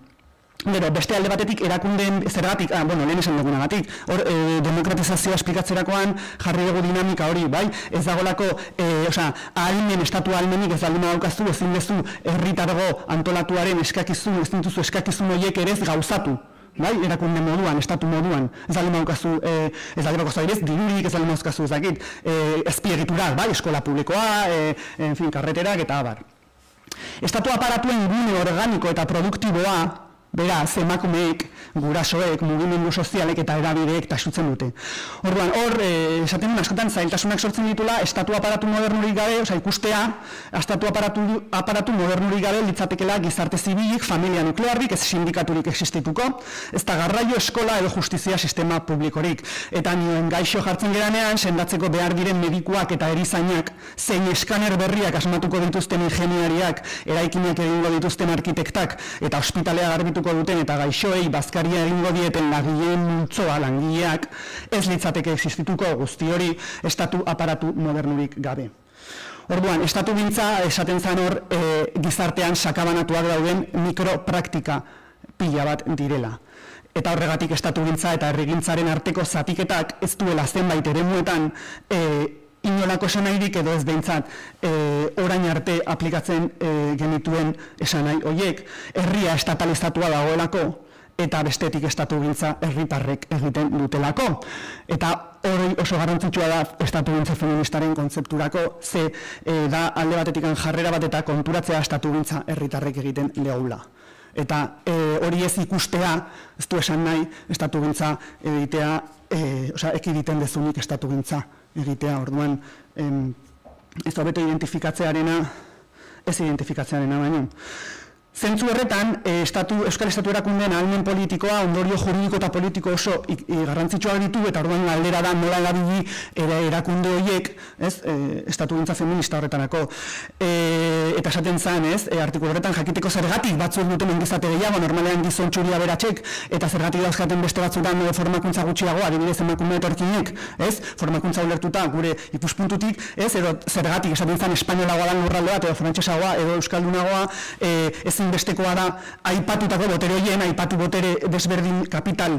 Gero, beste alde batetik erakundeen zergatik, lehen esan dugunagatik, hor demokratizazioa esplikatzerakoan jarri dugu dinamika hori, bai? Ez dagolako, ahalmen, estatu ahalmenik ez aldima daukazu, ezin dezu herritargo antolatuaren eskakizun, ez dintuzu eskakizun horiek ere ez gauzatu. Erakunde moduan, estatu moduan, ez aldima daukazu, ez aldima daukazu airez, dirurik ez aldima daukazu ezakit, ezpiegiturak, eskola publikoa, karreterak eta abar. Estatu aparatuen gune organiko eta produktiboa, beraz, emakumeek, gurasoek, mugimendu sozialek eta erabideek taxutzen dute. Orduan, hor, esaten duen askotan zailtasunak sortzen ditula, estatu aparatu modernurik gabe, ikustea, estatu aparatu modernurik gabe litzatekela gizarte zibilik, familia nuklearrik, ez sindikaturik existituko, ez da garraio, eskola edo justizia sistema publikorik. Eta nioen gaixo jartzen geranean, sendatzeko behar diren medikuak eta erizainak, zein eskaner berriak asmatuko dituzten ingeniariak, eraikinak egingo dituzten arkitektak, eta ospitalea garbituko duten eta gaixoei bazkaria egingo dieten lagileen multzoa langileak ez litzateke existituko guzti hori estatu aparatu modernurik gabe. Orduan, estatugintza esaten zan hor gizartean sakabanatuak dauden mikropraktika pila bat direla. Eta horregatik estatugintza eta herrigintzaren arteko zatiketak ez duela zenbait eremuetan inolako esanairik edo ez behintzat orain arte aplikatzen genituen esanai horiek, herria estatalizatua dagoelako eta bestetik estatugintza herritarrek egiten dutelako. Eta hori oso garrantzitsua da estatugintza feministaren kontzepturako, ze da alde batetik jarrera bat eta konturatzea estatugintza herritarrek egiten legoula. Eta hori ez ikustea, ez du esan nahi, estatugintza egitea, ekiditen dezunik estatugintza egitea, orduan ez hobeto identifikatzearena, ez identifikatzearena baino. Zentzu horretan, Euskal Estatu erakundeen ahalmen politikoa, ondorio juridiko eta politiko oso garrantzitsua ditu, eta orduan galdera da nola erabili erakunde horiek, estatugintza feminista horretanako. Eta esaten zen, artikulu horretan jakiteko zergatik batzuek duten ongizate gehiago, normalean gizon txuria beratxek, eta zergatik dauzkaten beste batzutan formakuntza gutxiago, adibidez emakume etorkinek, formakuntza ulertuta gure ikuspuntutik, edo zergatik esaten zen espainolagoa da lurralde bat, edo frantsesagoa, edo euskaldunagoa, ezin bestekoa da aipatutako botere horien, aipatu botere desberdin kapital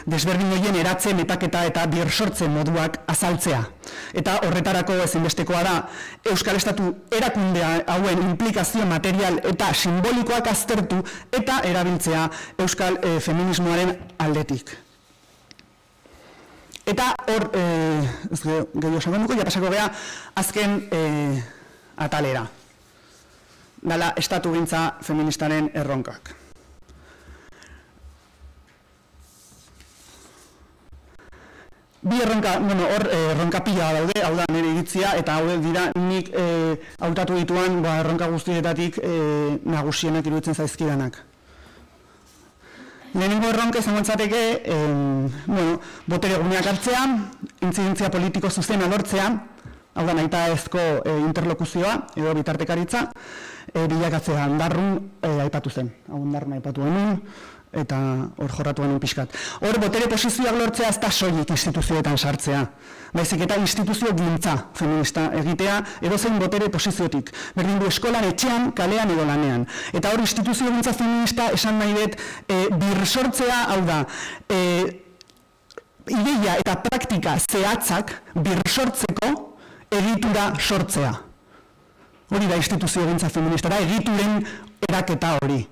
desberdin horien eratze, metaketa eta birsortzen moduak azaltzea. Eta horretarako ezinbestekoa da Euskal Estatu erakundea hauen implikazio material eta simbolikoak aztertu eta erabiltzea Euskal feminismoaren aldetik. Eta hor, gehiago sakonduko, japasako geha azken atalera. Dala estatugintza feministaren erronkak. Bi erronka, hor erronka pila daude, hau da nire iritzia, eta hau dira nik hautatu dituan erronka guztietatik nagusienak iruditzen zaizkidanak. Lehenengo erronka izango entzateke, botere guneak hartzea, intzidentzia politiko zuzena lortzea, hau da nahita ezko interlokuzioa, edo bitartekaritza, bilakatzea ondarrun aipatu zen. Hau ondarrun aipatu genuen, eta hor jorratu genuen pixkat. Hor, botere posizioak lortzea ez da soilik instituzioetan sartzea. Baizik eta instituzio gintza feminista egitea, edozein botere posiziotik. Berdin du eskolan, etxean, kalean edo lanean. Eta hor, instituzio gintza feminista esan nahi dut birsortzea, hau da, ideia eta praktika zehatzak birsortzeko egitura sortzea. Hori da instituzio gintza feministara, egituren eraketa hori.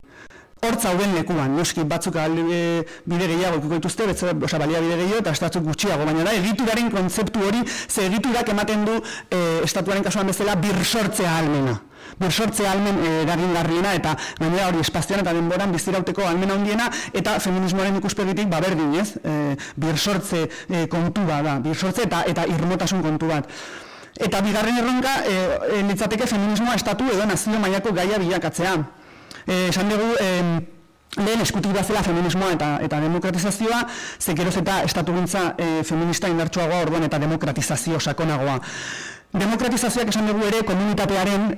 Hortza hauen lekuan, noski batzuk bide gehiago ikiko dituzte, balia bide gehiago eta estatzuk gutxiago, baina da egituraren kontzeptu hori, ze egiturak ematen du estatuaren kasuan bezala birsortzea ahalmena. Birsortzea ahalmen eragingarriena eta gainera hori espazioan eta denboran bizirauteko ahalmena handiena eta feminismoaren ikuspegitik berdin, ez? Birsortze kontu bat da, birsortze eta irmotasun kontu bat. Eta bigarren erronka, litzateke feminismoa estatu edo nazio mailako gaia bilakatzea. Esan dugu, lehen eskutik bazela feminismoa eta demokratizazioa, zekeroz eta estatugintza feminista indartsuagoa orduan eta demokratizazio sakonagoa. Demokratizazioak esan dugu ere komunitatearen,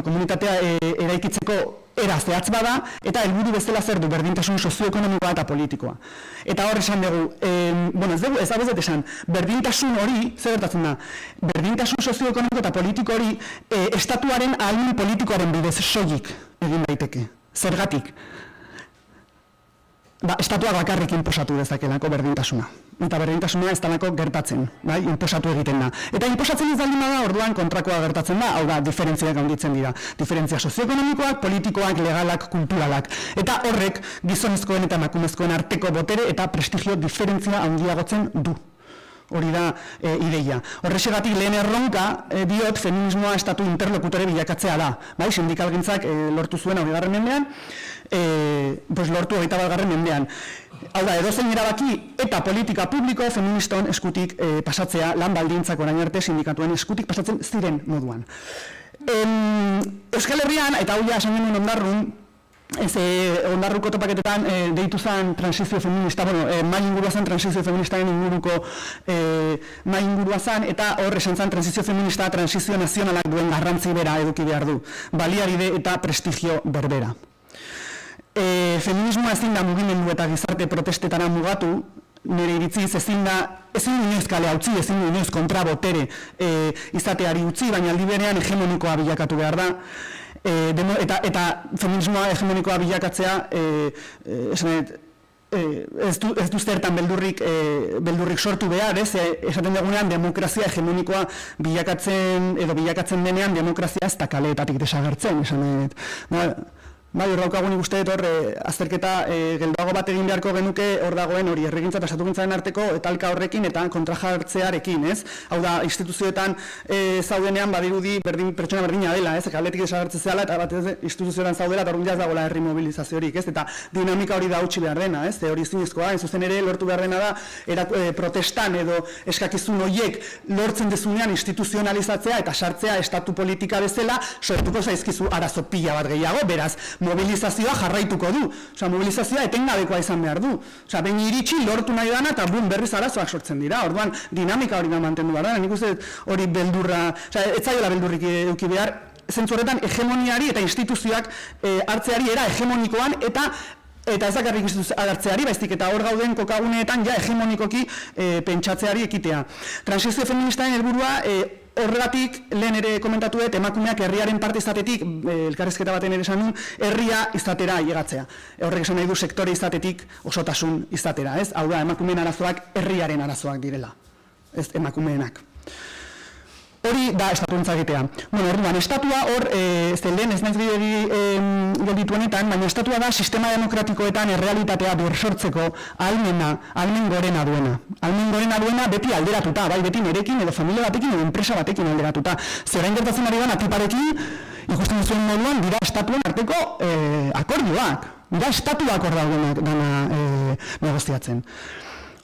komunitatea eraikitzeko era zehatz bada, eta helburu bezala zer du berdintasun sozioekonomikoa eta politikoa. Eta hor esan dugu, ez dago ez esan, berdintasun hori, zer gertatzen da, berdintasun sozioekonomiko eta politiko hori estatuaren ahalmen politikoaren bidez soilik egin daiteke. Zergatik? Estatuak bakarrik inposatu dezakelako berdintasuna. Eta berdintasuna ez talako gertatzen, inposatu egiten da. Eta inposatzen ez dalduna da, orduan kontrakoa gertatzen da, hau da, diferentziak handitzen dira. Diferentzia sozioekonomikoak, politikoak, legalak, kulturalak. Eta horrek gizonezkoen eta emakumezkoen arteko botere eta prestigio diferentzia handiagotzen du. Hori da ideia. Horrexegatik lehen erronka diot feminismoa estatu interlokutore bilakatzea da. Sindikalgintzak lortu zuen 20. mendean, lortu 21. mendean. Hau da, edozein erabaki eta politika publiko feministon eskutik pasatzea lan baldintzak orain arte sindikatuen eskutik pasatzen ziren moduan. Euskal Herrian, eta hau ja esan genuen ondarrun, ondarruko topaketetan deitu zen transizio feminista, mai ingurua zen transizio feministaren inguruko mai ingurua zen, eta hor esan zen transizio feminista, transizio nazionalak duen garrantzi bera eduki behar du, baliabide eta prestigio berbera. Feminismoa ezin da mugimendu eta gizarte protestetara mugatu, nire iritziz ezin inoiz kale hautzi, ezin inoiz kontrabotere izateari utzi, baina aldi berean hegemonikoa bilakatu behar da. Eta feminismoa hegemonikoa bilakatzea ez du zertan beldurrik sortu behar, esaten dugunean demokrazia hegemonikoa bilakatzen denean demokrazia ez da kaleetatik desagertzen, Bai, hor daukagun ikuste dut azterketa geldoago bat egin beharko genuke hor dagoen hori herrigintza eta estatugintzaren arteko talka horrekin eta kontrajartzearekin, ez? Hau da, instituzioetan zaudenean badirudi pertsona berdina dela, ez? Aldetik desagertze zehala eta batez instituzioetan zaudela eta orduan ez dagoela herri mobilizaziorik, ez? Eta dinamika hori da utzi behar dena, ez? Hori ezinezkoa, zuzen ere lortu behar dena da protestan edo eskakizun horiek lortzen dezunean instituzionalizatzea eta sartzea estatu politika bezala sortuko zaizkizu arazo pila bat gehiago, beraz, mobilizazioa jarraituko du. Osea, mobilizazioa etengabekoa izan behar du. Osea, behin iritsi lortu nahi dana eta berriz arazoak sortzen dira. Orduan, dinamika hori da mantendu behar da. Nik uste hori beldurra, osea, ez zaiola beldurrik eduki behar, zentzu horretan hegemoniari eta instituzioak hartzeari era hegemonikoan eta ez dakarrik hartzeari, baizik eta hor gauden kokaguneetan ja hegemonikoki pentsatzeari ekitea. Transizio feministaren helburua horregatik, lehen ere komentatu dut, emakumeak herriaren parte izatetik, elkarrizketa baten ere esan nun, herria izatera ailegatzea. Horrek esan nahi du sektore izatetik osotasun izatera, ez? Hau da, emakumeen arazoak herriaren arazoak direla, ez emakumeenak. Hori da estatuntza egitea. Bueno, orduan, estatua hor, lehen ez naiz gelditu honetan, baina estatua da sistema demokratikoetan errealitatea bersortzeko ahalmen gorena duena. Ahalmen gorena duena beti alderatuta, bai beti nerekin edo familia batekin edo enpresa batekin alderatuta. Zerain gertatzen ari gana tiparekin, ikusten duzuen moduan, dira estatuen arteko akordioak. Dira estatuak hor dagoena negoziatzen.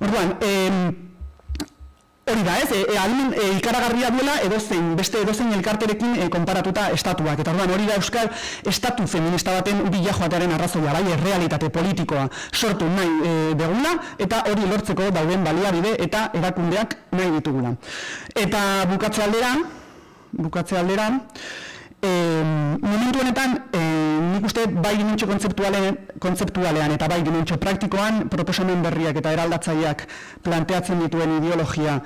Orduan, hori da, ez? Ikaragarria duela beste edozein elkarterekin konparatuta estatuak. Eta orduan hori da euskal estatu feminista baten bila joatearen arrazoia, bai, errealitate politikoa sortu nahi degula, eta hori lortzeko dauden baliabide eta erakundeak nahi ditugula. Eta bukatze aldera, momentu honetan, nik uste bai dimentxo kontzeptualean eta bai dimentxo praktikoan proposamen berriak eta eraldatzaileak planteatzen dituen ideologia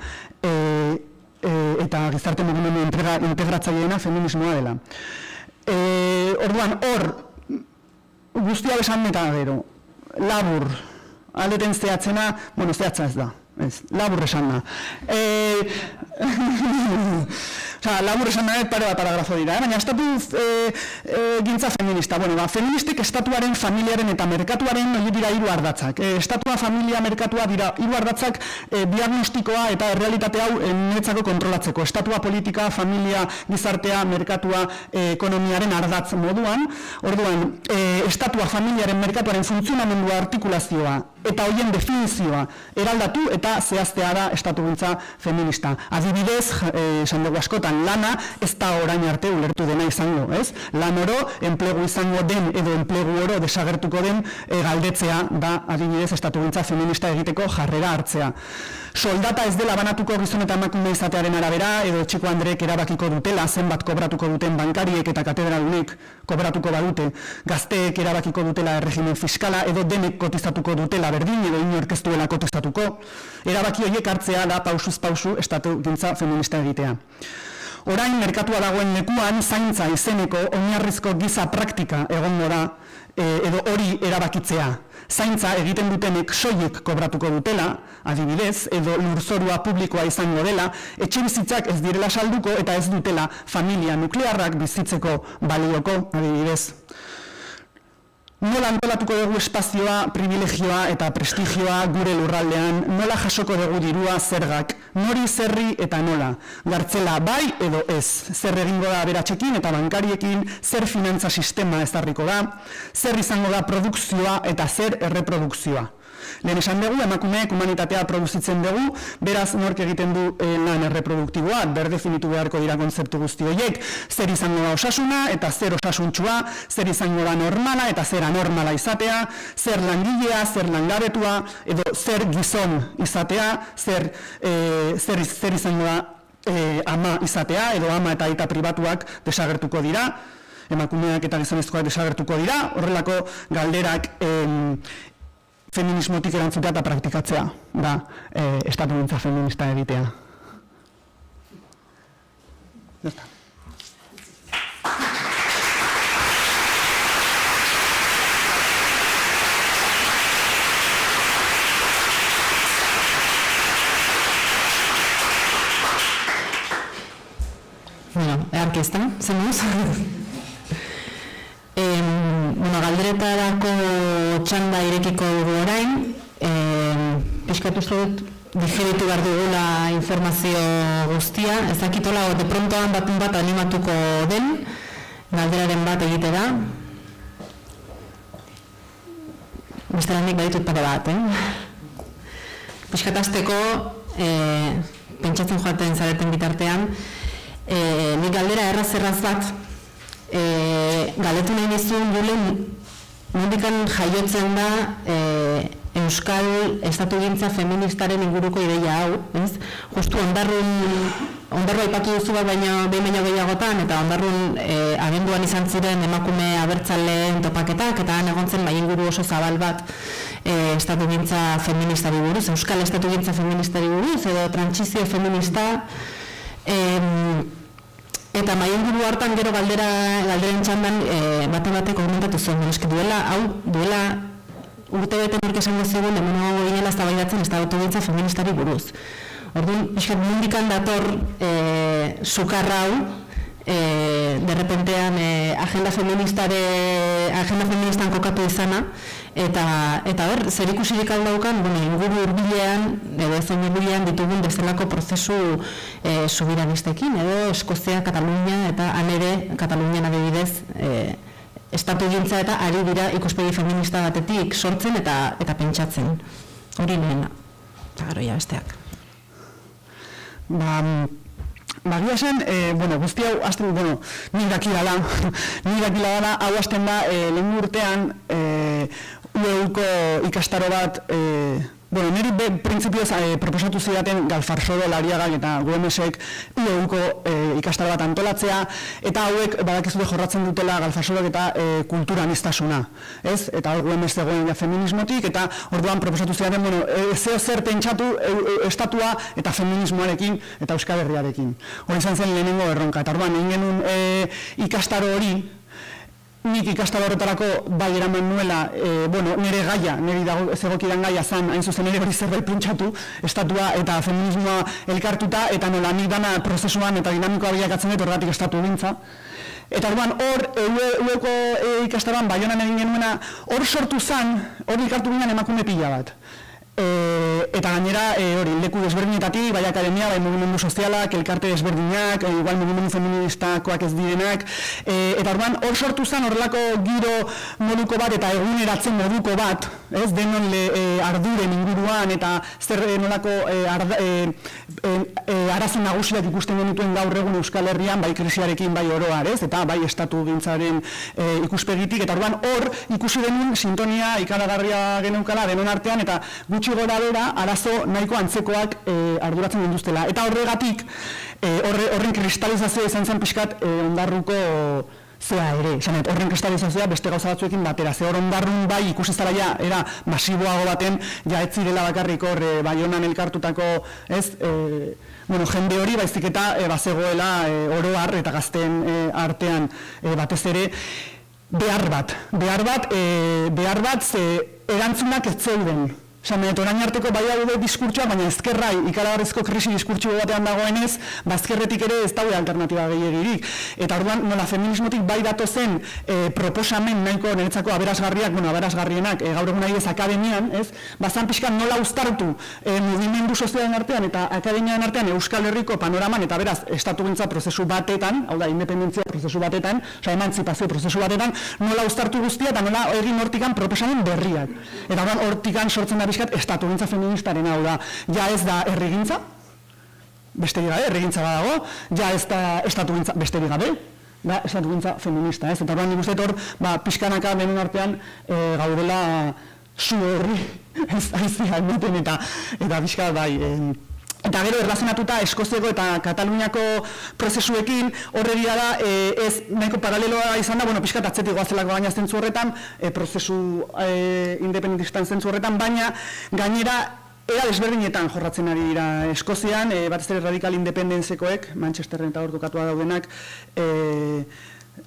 eta gizarte mugimendu integratzaileena feminismoa dela. Orduan, hor, guztia besan eta gero, labur, aldeten zehatzena, bueno, zehatza ez da. Labur esan da. Labur esan da, pare bat paragrafo dira, baina estatu gintza feminista. Feministek estatuaren, familiaren eta merkatuaren hori dira hiru ardatzak. Estatua, familia, merkatua dira hiru ardatzak diagnostikoa eta errealitate hau niretzako kontrolatzeko. Estatua, politika, familia, gizartea, merkatua, ekonomiaren ardatz moduan. Orduan, estatua, familiaren, merkatuaren funtzionamendua, artikulazioa eta horien definizioa eraldatu eta zehaztea da estatugintza feminista. Adibidez, esan dugu askotan, lana ez da orain arte ulertu dena izango, ez? Lan oro, enplegu izango den edo enplegu oro desagertuko den galdetzea da adibidez estatugintza feminista egiteko jarrera hartzea. Soldata ez dela banatuko gizon eta emakume izatearen arabera edo etxeko andrek erabakiko dutela, zenbat kobratuko duten bankariek eta katedralunek kobratuko badute, gazteek erabakiko dutela erregimen fiskala edo denek kotizatuko dutela berdin edo inork ez duela kotizatuko. Erabaki horiek hartzea da pausuz pausu estatugintza feminista egitea. Orain merkatua dagoen lekuan zaintza izeneko oinarrizko giza praktika egongo da edo hori erabakitzea. Zaintza egiten dutenek soilik kobratuko dutela, adibidez, edo lurzorua publikoa izango dela, etxebizitzak ez direla salduko eta ez dutela familia nuklearrak bizitzeko balioko, adibidez. Nola antolatuko dugu espazioa, privilegioa eta prestigioa gure lurraldean, nola jasoko dugu dirua zergak, nori zerri eta nola, gartzela bai edo ez, zer egingo da aberatsekin eta bankariekin, zer finantza sistema ezarriko da, zer izango da produkzioa eta zer erreprodukzioa. Lehen esan dugu, emakumeek humanitatea produzitzen dugu, beraz nork egiten du lan erreproduktiboa, berdefinitu beharko dira kontzeptu guzti horiek, zer izango da osasuna eta zer osasuntxua, zer izango da normala eta zer anormala izatea, zer langilea, zer langabetua, edo zer gizon izatea, zer izango da ama izatea, edo ama eta aita pribatuak desagertuko dira, emakumeak eta gizonezkoak desagertuko dira, horrelako galderak feminismotik erantzutea eta praktikatzea da estatugintza feminista egitea. Bueno, aquí está, hacemos. galderetarako txanda irekiko dugu orain, pixkatu uste dut digeritu behar dugula informazio guztia, ez dakitola de prontoan bat animatuko den, galderaren bat egite da. Beste lanik baditut pare bat, Pixkatazteko, pentsatzen joaten zareten bitartean, nik galdera erraz bat, galdetu nahi nizun Julen, nondikan jaiotzen da Euskal estatugintza feministaren inguruko ideia hau, ez? Justu ondarru aipatu duzu bat baino gehiagotan, eta ondarrun abenduan izan ziren emakume abertzaleen topaketak, eta han egon zen bai inguru oso zabal bat estatugintza feministari buruz, Euskal estatugintza feministari buruz, edo trantsizio feminista, eta mai inguru hartan gero galderen txandan bate komentatu zuen, eski duela urte bete nork esango zigun demonago ginela eztabaidatzen estatugintza feministari buruz. Orduan, pixkat mundikan dator sukarra hau, derrepentean agenda feministan kokatu izana, eta hor, zer ikusirik aldaukan, inguru urbilean, edo ezen urbilean ditugun bezalako prozesu subiranistekin, edo Eskozia, Katalunia, eta han ere, Katalunian adibidez, estatugintza eta ari dira ikuspegi feminista batetik sortzen eta pentsatzen. Hori lehena. Eta gero ja besteak. Bagia esan, guzti hau, nik dakidala dela, hau hasten da, lehen urtean, UEUko ikastaro bat, niri printzipioz proposatu zidaten Galfarsoro, Lariagak eta Güemesek UEUko ikastaro bat antolatzea, eta hauek badakizute jorratzen dutela Galfarsorok eta kultura aniztasuna, ez? Eta hor Güemes zegoen feminismotik, eta orduan proposatu zidaten, zeo zer pentsatu estatua eta feminismoarekin eta Euskal Herriarekin. Hori izan zen lehenengo erronka, eta orduan egin genuen ikastaro hori, nik ikastaro horretarako bai eraman nuela, nire gaia, nire zegokidan gaia zan, hain zuzen ere hori zerbait pentsatu, estatua eta feminismoa elkartuta, eta nola nik dana prozesuan eta dinamikoa bilakatzen dut horregatik estatu gintza. Eta orduan hor, UEUko ikastaroan Baionan egin genuena, hor sortu zan, hor elkartu ginen emakume pila bat. Eta gainera, leku desberdinetatik, bai akademia, bai mugimendu sozialak, elkarte desberdinak, igual mugimendu feministakoak ez direnak, eta orduan hor sortu zen horrelako giro moduko bat eta eguneratzen moduko bat, ez, denon arduren inguruan eta zer nolako arazo nagusiak ikusten genituen gaur egun Euskal Herrian, bai krisiarekin, bai oroar, ez, eta bai estatu gintzaren ikuspegitik, eta orduan hor ikusi denun sintonia ikaragarria geneukala denon artean, eta gutxi gora bera arazo nahiko antzekoak arduratzen ginduztela. Eta horregatik, horren kristalizazioa izan zen pixkat ondarruko zea ere. Horren kristalizazioa beste gauza batzuekin batera. Ze hor ondarrun bai ikusi zara ja, era masiboago baten, ja ez zirela bakarrik hor Baionan elkartutako, ez, jende hori baizik eta bazegoela oroar eta gazteen artean batez ere, behar bat ze erantzunak ez zeuden. Orain arteko bai daude diskurtsoa, baina ezkerrai ikaragarrizko krisi diskurtso batean dagoenez, ezkerretik ere ez daude alternatiba gehiegirik. Eta orduan, nola feminismotik bai datozen proposamen nahiko niretzako aberasgarriak, aberasgarrienak, gaur egun adibidez akademian, ez? Bazan pixkan nola uztartu mugimendu sozialen artean eta akademian artean Euskal Herriko panoraman eta beraz estatugintza prozesu batetan, hau da, independentzia prozesu batetan, emantzipazio prozesu batetan, nola uztartu guztia eta nola egin hortikan proposamen berriak. Eta orduan hortikan sortzen da estatugintza feministaren hau da, ja ez da herrigintza, besterik gabe, herrigintza badago, ja ez da estatugintza besterik gabe, da estatugintza feminista, ez? Eta orduan nik uste hor, pixkanaka denon artean gaudela zu horri, ez aizia ematen eta pixka bai, eta gero erlazionatuta Eskoziako eta Kataluniako prozesuekin horregia da ez nahiko paraleloa izan da, pixkat atzetik goazelako baina zentzu horretan, prozesu independentistan zentzu horretan, baina gainera era desberdinetan jorratzen ari dira Eskozian, batez ere radikal independentzekoek, Manchesterren eta hor kokatua daudenak,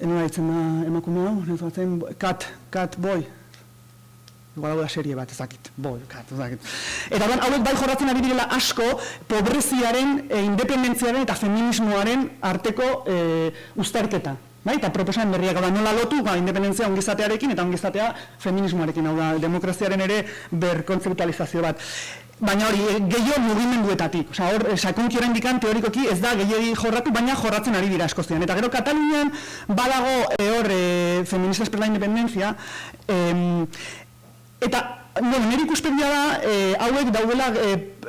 nola ditzen da emakume hau, Cat Boy. igual da serie bat, ezakit. Eta hauek bai jorratzen ari direla asko pobreziaren, independentziaren eta feminismoaren arteko uztarketa. Eta proposamen berriak, nola lotu, independentzia ongizatearekin eta ongizatea feminismoarekin, hau da, demokraziaren ere berkontzeptualizazio bat. Baina hori, gehiago mugimenduetatik. Hor, sakonki horrein dikan, teorikoki ez da gehiagi jorratu, baina jorratzen ari dira askozian. Eta gero, Katalunian badago hor feministas per la independencia, eta nire ikuspegia da, hauek daudela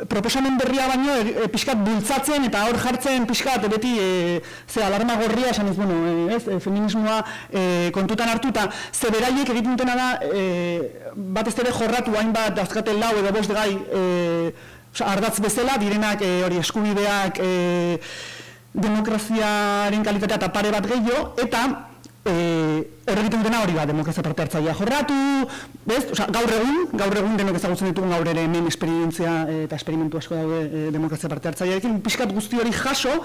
proposamen berria baino pixkat bultzatzen eta hor jartzen pixkat beti alarma gorria esan ez, feminismoa kontutan hartuta, ze beraiek egiten dutena da batez ere jorratu hainbat dazkaten lau edo bost gai ardatz bezala, direnak hori eskubideak demokraziaren kalitatea eta pare bat gehiago, eta hor egiten dutena hori demokrazia parte hartzailea jorratu, gaur egun denok ezagutzen ditugun gaur ere hemen esperientzia eta esperimentu asko daude demokrazia parte hartzailearekin, pixkat guzti hori jaso,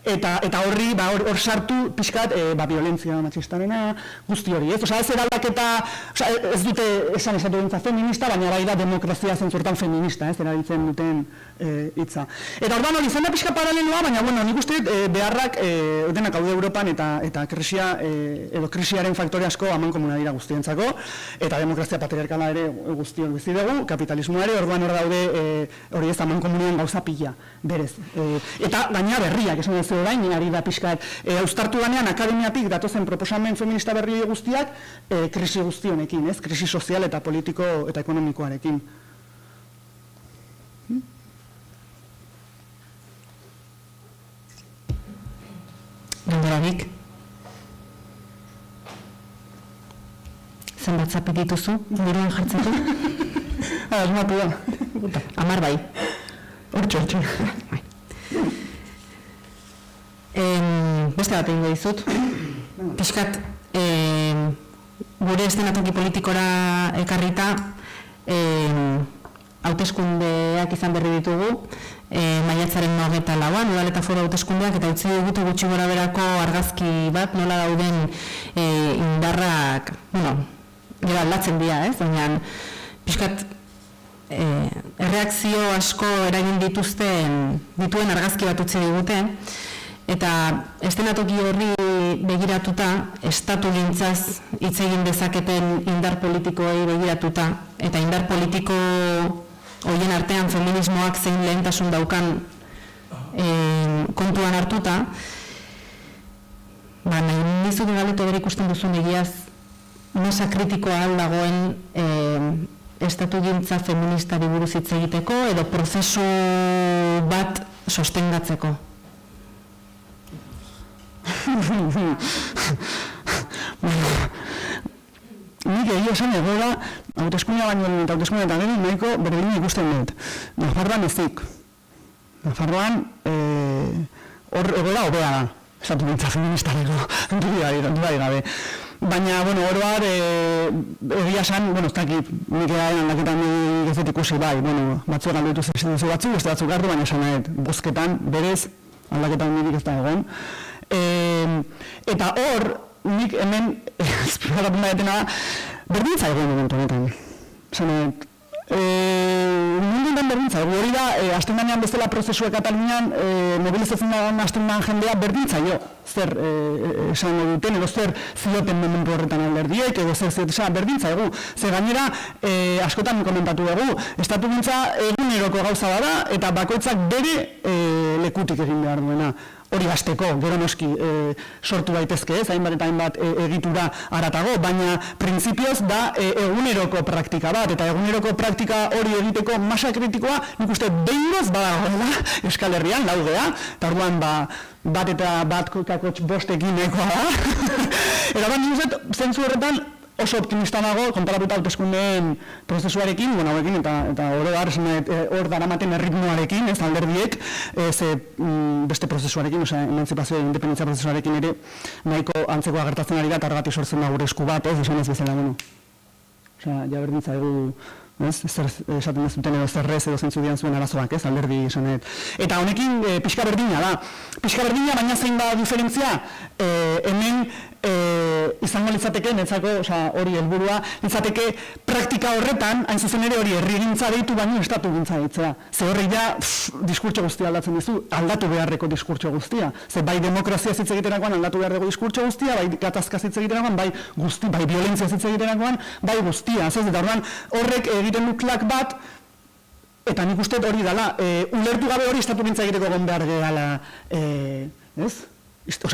eta horri, hor sartu pixkat violentzia matxistarena, guzti hori, ez? Ez eraldaketa, ez dute esan esatu dintza feminista, baina bai da demokrazia zentzuertan feminista, ez erabiltzen duten hitza. Eta orduan hori, zen da pixka paraleloa, baina nik uste beharrak denak haude Europan eta krisia, edo krisiaren faktore asko aman komuna dira guztientzako, eta demokrazia patriarkala ere guztiok bizi dugu, kapitalismoa ere, orduan hor daude hori ez aman komunean gauza pila, berez. Eta gaina berriak, esan ez orain, ari da pixkat, uztartu ganean akademiatik datozen proposamen feminista berri guztiak, krisi guztionekin, ez? Krisi sozial eta politiko eta ekonomikoarekin. Gandorarik? Zenbat zapit dituzu, buruan jartzeko? Asmatu da. 10 bai. Hortxe. Beste bat egingo dizut. Piskat, gure estenatoki politikora ekarrita, hauteskundeak izan berri ditugu, maiatzaren 24an, udal eta foro hauteskundeak, eta utzi dugu gutxi gora berako argazki bat, nola dauden indarrak, gero aldatzen dira, ez? Baina, piskat, erreakzio asko eragin dituen argazki bat utzi digute, eta estenatoki horri begiratuta, estatu gintzaz hitz egin dezaketen indar politikoei begiratuta, eta indar politiko horien artean feminismoak zein lehentasun daukan kontuan hartuta, nahi nizu galeto bere ikusten duzun egiaz, nosa kritikoa aldagoen estatu gintza feministari buruz hitz egiteko, edo prozesu bat sostengatzeko. Nik egia esan egoera hauteskundea baino eta hauteskundea eta gero nahiko berdin ikusten dut. Nafarroan ezik. Nafarroan hor egoera hobea da. Estatu gintza feministareko dudari gabe. Baina, oroar egia esan, ez dakit, nik edaen aldaketan ez dut ikusi bai, batzuek aldoitu zertzen duzu batzuk, beste batzuk gardu, baina esan nahet, bozketan, berez, aldaketan nirik ez da egon. Eta hor, nik hemen, esplikatu nahetena, berdintza egon momentu honetan. Zanet, munduan berdintza, hori da, hasten danean bezala prozesua Katalunian, mobilizatzen dagoen hasten dagoen jendea berdintza jo, zer esan duten, edo zer zioten momentu horretan alderdiek, edo zer zioten berdintza egu. Zer gainera, askotan komentatu dugu, estatu gintza eguneroko gauza bada, eta bakoitzak bere lekutik egin behar duena. Hori gazteko, gero noski sortu daitezke ez, hainbat eta hainbat egitura haratago, baina printzipioz da eguneroko praktika bat, eta eguneroko praktika hori egiteko masa kritikoa, nik uste behingoz badagoela Euskal Herrian, laugea, eta orduan bat eta bat kakotx bostekin ekoa da. Eta bat nik uste, zentzu horretan, oso optimista nago, konparatuta hauteskundeen prozesuarekin, hauekin, eta hor daramaten erritmoarekin, ez alderdiek, beste prozesuarekin, emantzipazio e independentzia prozesuarekin ere, nahiko antzekoa gertatzen ari da, eta horregatik sortzen da gure esku bat, esan ez bezala, ja berdintza egu, zer esaten ez duten edo zerrez edo zentzu dian zuen arazoak, ez, alderdi esanet. Eta honekin pixka berdina da. Pixka berdina, baina zein da diferentzia, hemen izango litzateke, netzako, hori helburua, litzateke praktika horretan, hain zuzen ere hori herrigintza deitu baino estatugintza deitzea. Ze horri da, diskurtso guztia aldatzen dizu, aldatu beharreko diskurtso guztia. Ze bai demokrazia hitz egiterakoan aldatu beharreko diskurtso guztia, bai gatazka hitz egiterakoan, bai violentzia hitz egiterakoan, bai guztia. Eta orduan horrek egiten du klak bat, eta nik uste hori dela, ulertu gabe hori estatugintza egiteko egon behar gehala, ez?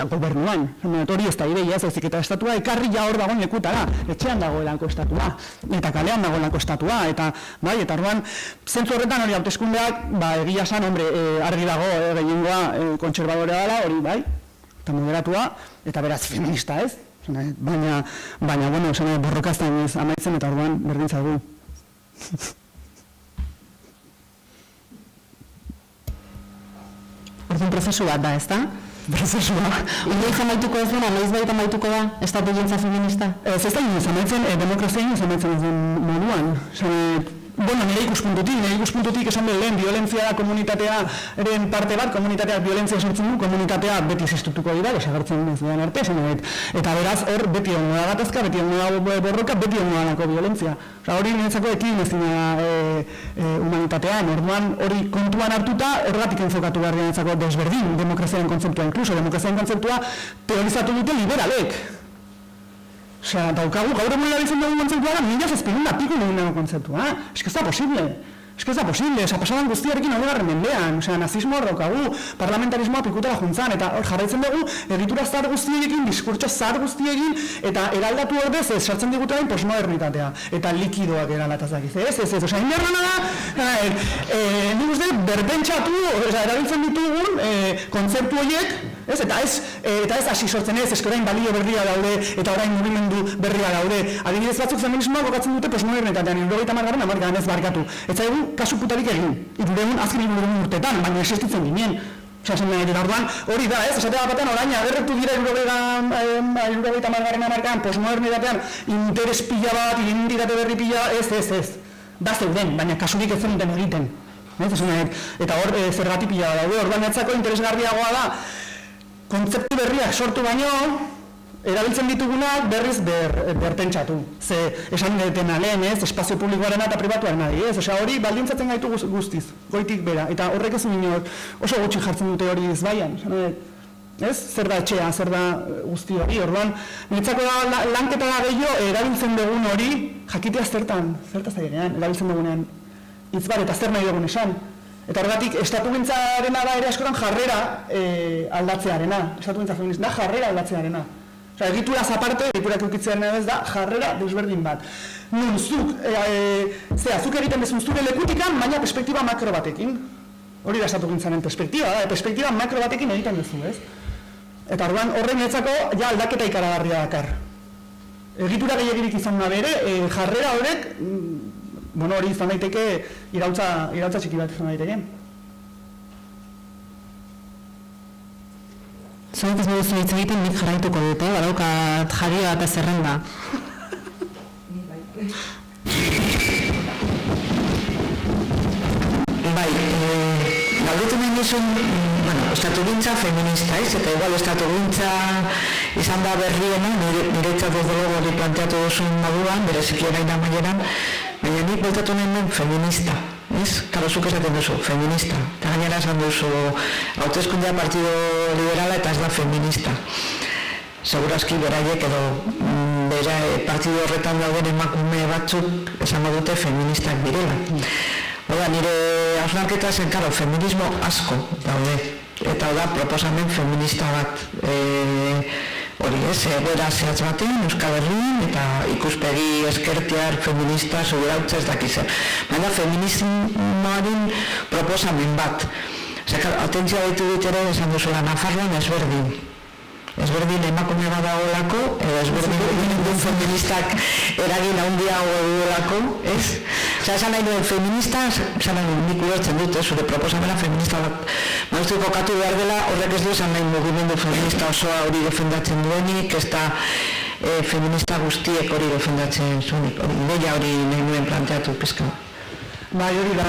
Gobernuan, hori ez da ideia, ez ezik, eta estatua ekarri ja hor dagoen lekutara, etxean dagoelako estatua, eta kalean dagoelako estatua, eta orduan, zentzu horretan hori hauteskundeak, egia esan, argi dago, gehiengoa kontserbadorea dela, hori bai, eta moderatua, eta beraz feminista ez, baina, bueno, borrokaztan ez amaitzen, eta orduan berdintza du. Orduan prozesu bat da, ez da? Prozesua. Inoiz amaituko ez dena, noiz baita amaituko da, estatugintza feminista? Ez da inoiz amaitzen, demokrazia inoiz amaitzen ez den moduan. Bueno, nire ikuspuntutik esan behar lehen, violentzia da komunitatearen parte bat, komunitateak violentzia sortzen du, komunitatea beti existutuko dira, desagertzen ez duan arte, eta beraz hor beti ongo da gatazka, beti ongo da borroka, beti ongo da lako violentzia. Hori niretzako ekin ez dira humanitatean, orduan hori kontuan hartuta, horregatik enfokatu behar niretzako desberdin, demokraziaren kontzeptua, inkluso demokraziaren kontzeptua teorizatu dute liberalek. Daukagu, gaur egun erabiltzen dugu kontzeptua da, mila zazpilun da piko dugu nago kontzeptua. Ez que ez da posible. Pasadan guztiarekin hori mendean, nazismo hor daukagu, parlamentarismoa pikutara juntzan, eta jarraitzen dugu, erritura zahar guztiekin, diskurtso zahar guztiekin, eta eraldatu ordez ez, sartzen digutaren postmodernitatea, eta likidoak eralatazak ez, inberrana da, nik uste, berbentsatu, erabiltzen ditugun kontzeptu horiek, eta ez hasi sortzen ez, eskorain balio berria daude, eta orain mugimendu berria daude, adibidez batzuk feminismoa kokatzen dute postmodernitatean, 90. hamarkadan ez barkatu, ez zaigu kasu putarik egin, azken 200 urteetan, baina existitzen ginen. Orduan, hori da, ez? Esatea batean orain agerretu dira 90. hamarkadan, postmodernitatean, interes pila bat, identitate berri pila, ez. Da zeuden, baina kasurik ez zenuten egiten. Eta hor zergatik pila daude, orduan etzako interesgarriagoa da, kontzeptu berriak sortu baino, erabiltzen ditugunak berriz berpentsatu. Ze esan dutena lehen ez, espazio publikoarena eta pribatuarena di, ez? Hori baldintzatzen gaitu guztiz, goitik bera. Eta horrek ez minor oso gutxi jartzen dute hori ezbaian. Ez? Zer da etxea, zer da guzti hori. Orduan, niretzako da lanketa da gehiago erabiltzen dugun hori, jakitea zertaz airean, erabiltzen dugunean hitzbar eta zer nahi dugun esan. Eta horregatik, estatugintzarena da ere askotan jarrera aldatzearena. Estatugintza feminista da jarrera aldatzearena. Egituraz aparte, egiturak eukitzean ez da, jarrera desberdin bat. Nun, zuk egiten bezun zure lekutikan, baina perspektiba makro batekin. Hori da estatugintzaren perspektiba, perspektiba makro batekin egiten duzu, ez? Eta orduan horren etzako, ja aldaketa ikaragarria dakar. Egitura gehiagirik izan da bere, jarrera horrek, hori izan daiteke, irautza txiki bat izan daiteke. Zorak ez baduzu hitz egiten nik jarraituko dute, badaukat jaria eta zerrenda. Galdetu nahi nizun, estatugintza feminista, eta igual estatugintza izan da berriena, niretzat ez dugu hori planteatu duzun moduan, bereziki orain amaieran, baina nik bultatu nahi feminista. Karo, zuk esaten duzu, feminista. Eta gainera esan duzu, hauteskundea partido liberala eta ez da feminista. Segurazki beraiek edo bera partido horretan dauden emakume batzuk esango dute feministak direla. Oda, nire hausnarketa zen, karo, feminismo asko daude. Eta da, proposamen feminista bat. Hori ez, egoera zehatz batean, Euskal Herrian, eta ikuspegi eskertiar feminista, zubirautza ez dakizen. Baina feminismoaren proposamen bat. Atentzia baitu dit ere, esan duzula, Nafarroan ezberdin. Ezberdin emakume bat dagoelako, edo ezberdin feministak eragin handia duelako, ez? Esan nahi duen feminista, esan nahi duen nik ulertzen dut, zure proposamena feminista bat. Mauztu kokatu behar dela, horrek ez du esan nahi mugimendu feminista osoa hori defendatzen duenik, ez da feminista guztiek hori defendatzen zuenik. Ideia hori nahi nuen planteatu pizka. Bai, hori da,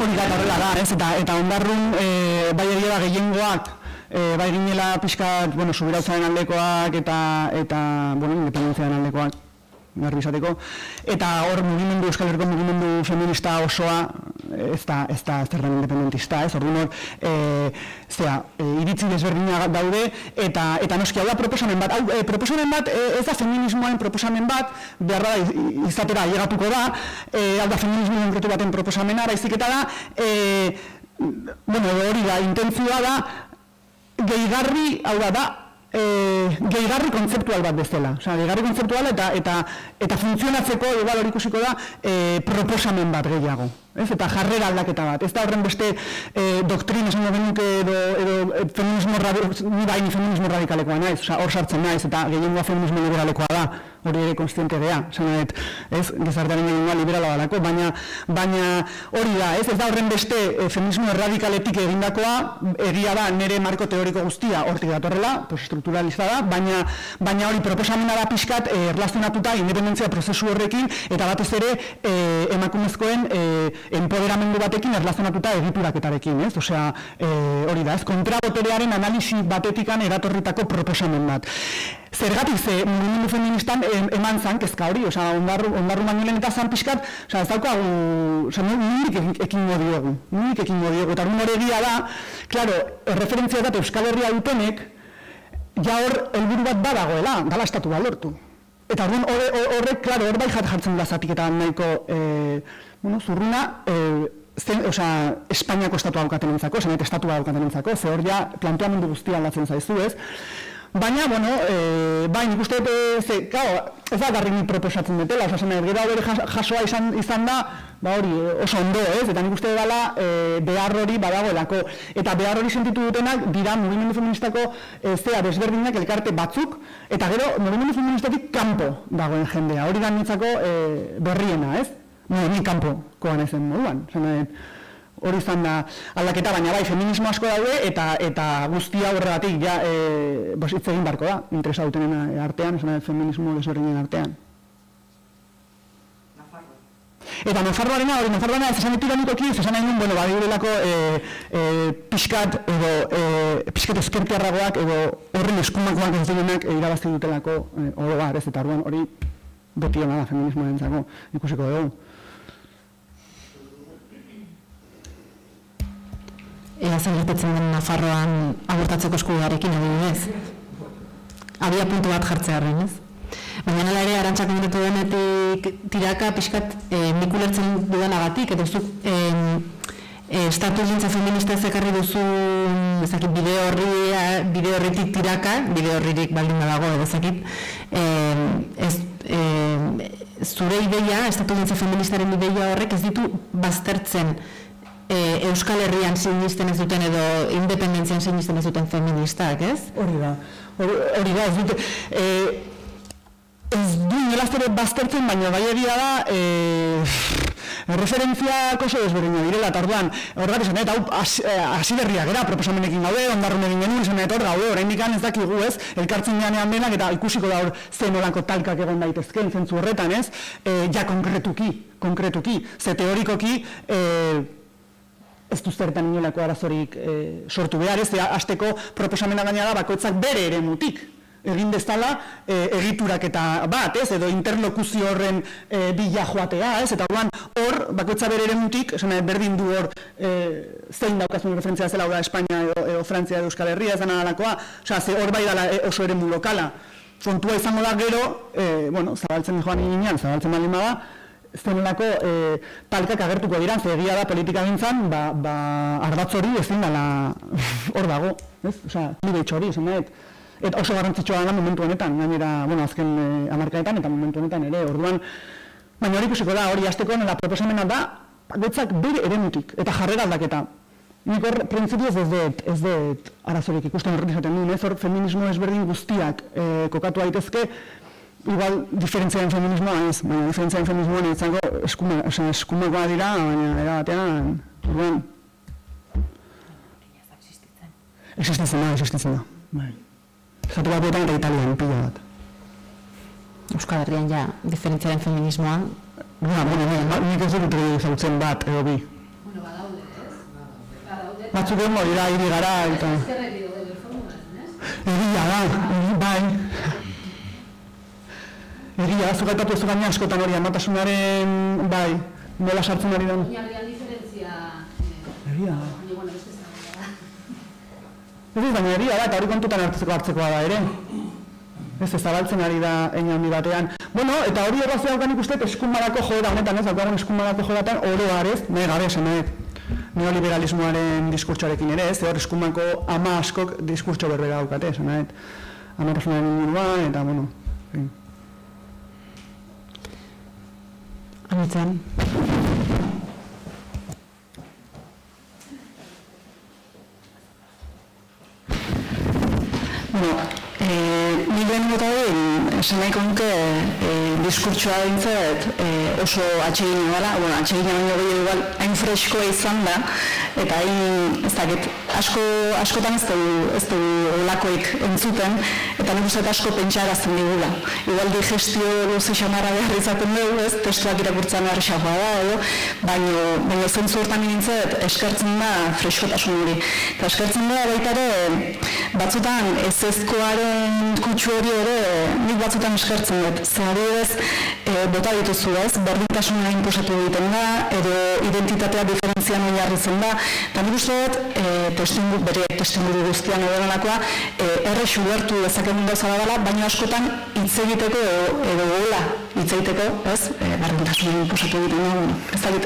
horrela da, ez? Eta ondarrun, bai egia da gehiengoak, bai ginela pixkat, subirautzaren aldekoak eta independentziaren aldekoak, garbi izateko, eta hor Euskal Herriko mugimendu feminista osoa ez da zerren independentista, ez? Orduan hor, iritzi desberdinak daude, eta noski hau da proposamen bat. Proposamen bat ez da feminismoaren proposamen bat, behar da izatera ailegatuko da, hau da feminismo konkretu baten proposamena, baizik eta da, hori da, intentzioa da, gehigarri, hau da, gehigarri kontzeptual bat bezala. Gehigarri kontzeptual eta funtzionatzeko, igual hori ikusiko da, proposamen bat gehiago. Eta jarrera aldaketa bat. Ez da horren beste doktrin esango genuke edo feminismo radikalekoa naiz, hor sartzen naiz, eta gehiengoa feminismo liberalekoa da, hori ere konstiente gea, gizartearen gehiengoa liberala dalako, baina hori da, ez da horren beste feminismo radikaletik egindakoa, egia da nire marko teoriko guztia hortik datorrela, estrukturalista da, baina hori proposamena da pixkat erlazionatuta independentzia prozesu horrekin, eta batez ere emakumezkoen empoderamendu batekin erlazionatuta egituraketarekin, ez? Osea, hori da, ez? Kontraboterearen analisi batetikan eratorritako proposamen bat. Zergatik, mugimendu feministan eman zan kezka hori, osea, ondarru manuelen eta zan pixkat, osea, ez daukagu, osea, nurik ekingo diogu, eta hori egia da, klaro, referentzia eta Euskal Herria dutenek, ja hor, helburu bat badagoela, dala estatu bat lortu. Eta horrek, klaro, hor bai jartzen da zatik eta nahiko, zurruna, Espainiako estatua daukaten entzako, estatua daukaten entzako, ze hor ja planteamendu guztia aldatzen zaizu, ez? Baina, bai, nik uste dut, ez da garri nik proposatzen dutela, gero hori jasoa izan da, hori oso ondo, ez? Eta nik uste dela behar hori badagoelako. Eta behar hori sentitu dutenak dira mugimendu feministako desberdinak elkarte batzuk, eta gero mugimendu feministatik kanpo dagoen jendea. Hori da nintzako berriena, ez? Ni kanpokoan ezen moduan. Hori izan da aldaketa, baina bai, feminismo asko daude eta guztia horregatik hitz egin barko da, interesa dutenen artean, feminismo desberdinen artean. Eta Nafarroarena ez esan ditu iranikoki, ez esan nahi nuen, badiurelako pixkat ezkertiarragoak edo horren eskumakoak ez direnak irabazti dutelako orogar, ez eta hori beti hona da feminismoaren zako, ikusiko dugu. Ea zer gertatzen den Nafarroan abortatzeko eskubidearekin adibidez. Abia puntu bat jartzearren, ez? Baina nela ere, Arantxak komentatu denetik tiraka pixkat nik ulertzen dudanagatik, eta zuk estatu gintza feminista ezekarri duzu bide horritik tiraka, bide horririk baldin badago, edo ezakit, zure ideia, estatu gintza feministaren ideia horrek ez ditu baztertzen Euskal Herrian sinisten ez duten edo independentzian sinisten ez duten feministak, ez? Hori da, ez dute. Ez du nolaztere baztertzen, baina bai egia da referentziak oso desberdina direla, eta orduan, horregat esan, eta hasi berriak era, proposamenekin gaude, ondarrun egin genuen, esan, eta hor gaude, oraindik ez dakigu ez, elkartzen ganean denak, eta ikusiko da hor zen olanko talkak egon daitezken, zentzu horretan ez, ja konkretuki, ze teorikoki, ez du zertan inolako arazorik sortu behar, ez, hasteko proposamena gaina da bakoitzak bere eremutik egin dezala egituraketa bat, ez, edo interlokuzio horren bila joatea, ez, eta hor bakoitza bere eremutik, berdin du hor zein daukazun referentzia zela da Espainia edo Frantzia edo Euskal Herria, ez da nadalakoa, ze hor bai dala oso eremu lokala. Kontua izango da gero, zabaltzen joan inean, zabaltzen baldin bada, zenelako talkak agertuko dira, egia da politika gintzan, ardatz hori ezin dela hor dago, ez? Nire itxo hori, eta oso garrantzitsua da momentu honetan, gainera, azken hamarkadetan eta momentu honetan ere, orduan, baina hori ikusiko da, hori hasteko nela proposamena da, bakoitzak bere eremutik, eta jarrera aldaketa. Nik hor, printzipioz ez dut arazorik ikusten horret izaten duen, ez hor feminismo ezberdin guztiak kokatu daitezke, igual diferentziaren feminismoa ez, baina diferentziaren feminismoan izango eskumakoa dira, baina erabatean, orduan. Existitzen da. Zatu batuetan eta Italian, pila bat. Euskal Herrian ja, diferentziaren feminismoa. Nik ez dut ezagutzen bat, edo bi. Badaude, ez? Batzuk egon dira, hiri gara, eta... Egia da, bai. Egia, zuk aipatu ez gaina askotan hori, amatasunaren, bai, nola sartzen ari den. Oinarrian diferentzia... Egia da. Ez baina egia da, eta hori kontutan hartzekoa da ere. Ez zabaltzen ari da egin handi batean. Bueno, eta hori errazia daukanik uste, eskumarako joera honetan, ez daukagun eskumarako joeratan oroar ez, nahi gabe esan nahi. Neoliberalismoaren diskurtsoarekin ere ez, hor eskumako ama askok diskurtso berbera daukate, esan nahi. Amatasunaren inguruan, eta bueno, fin. Amitzen. Ni lehen gota esan nahiko nuke diskurtsoa dintzat oso atsegina dela, atsegina baino gehiago igual hain freskoa izan da, eta hain, ez dakit, askotan ez du olakoik entzuten, eta nik uste asko pentsarazten digula. Igual digestio luze xamarra behar izaten dugu, ez, testuak irakurtzen errexagoa da, edo, baina zentzu hortan nintzat eskertzen da freskotasun hori. Eta eskertzen da baita ere, batzutan ezezkoaren kutsu hori ere nik batzutan eskertzen dut. Zerari ez, bota dituzu ez, berdintasuna inposatu egiten da, edo identitatea diferentzian oinarritzen da, eta nik uste dut, bere testinguru guztian edo errex ulertu dezakegun gauza dela, baina askotan hitz egiteko edo gola hitz egiteko, ez, berdintasuna inposatu egiten da, ez dakit,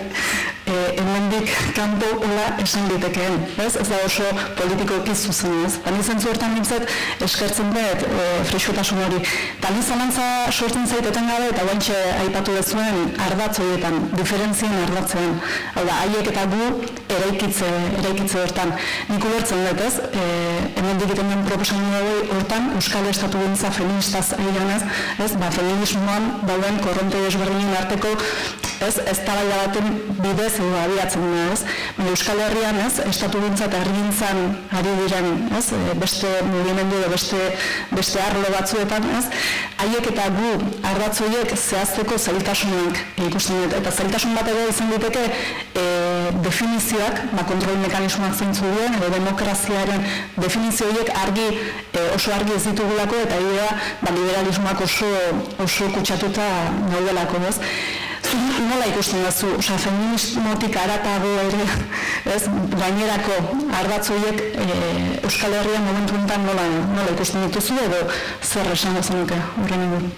hemendik kanpo hola esan ditekeen, ez da oso politikoki zuzen, ez? Baina zentzu hortan nintzat eskertzen dut freskotasun hori. Eta ni zalantza sortzen zaiteten gabe eta guantxe aipatu dezuen ardatz horietan, diferentzien ardatzean. Hau da, haiek eta gu eraikitze hortan. Nik ulertzen dut, ez? Hemendik egiten den proposamen hortan Euskal Estatugintza feministaz aiganez, ez? Feminismoan dauden korronte desberdinen arteko ez tabaila baten bidez edo abiatzen da, ez? Baina Euskal Herrian, ez, estatugintza eta herrigintzan ari diren, ez, beste mugimendu edo beste arlo batzuetan, ez, haiek eta gu ardatz horiek zehazteko zailtasunak ikusten dut. Eta zailtasun bat ere izan diteke definizioak, kontrol mekanismoak zeintzu duen, edo demokraziaren definizio horiek oso argi ez ditugulako, eta idea liberalismoak oso kutsatuta gaudelako, ez? Nola ikusten dazu, feminismotik aratago ere, gainerako ardatz horiek Euskal Herrian momentu honetan nola ikusten dituzu edo zer esan zenuke horren inguru?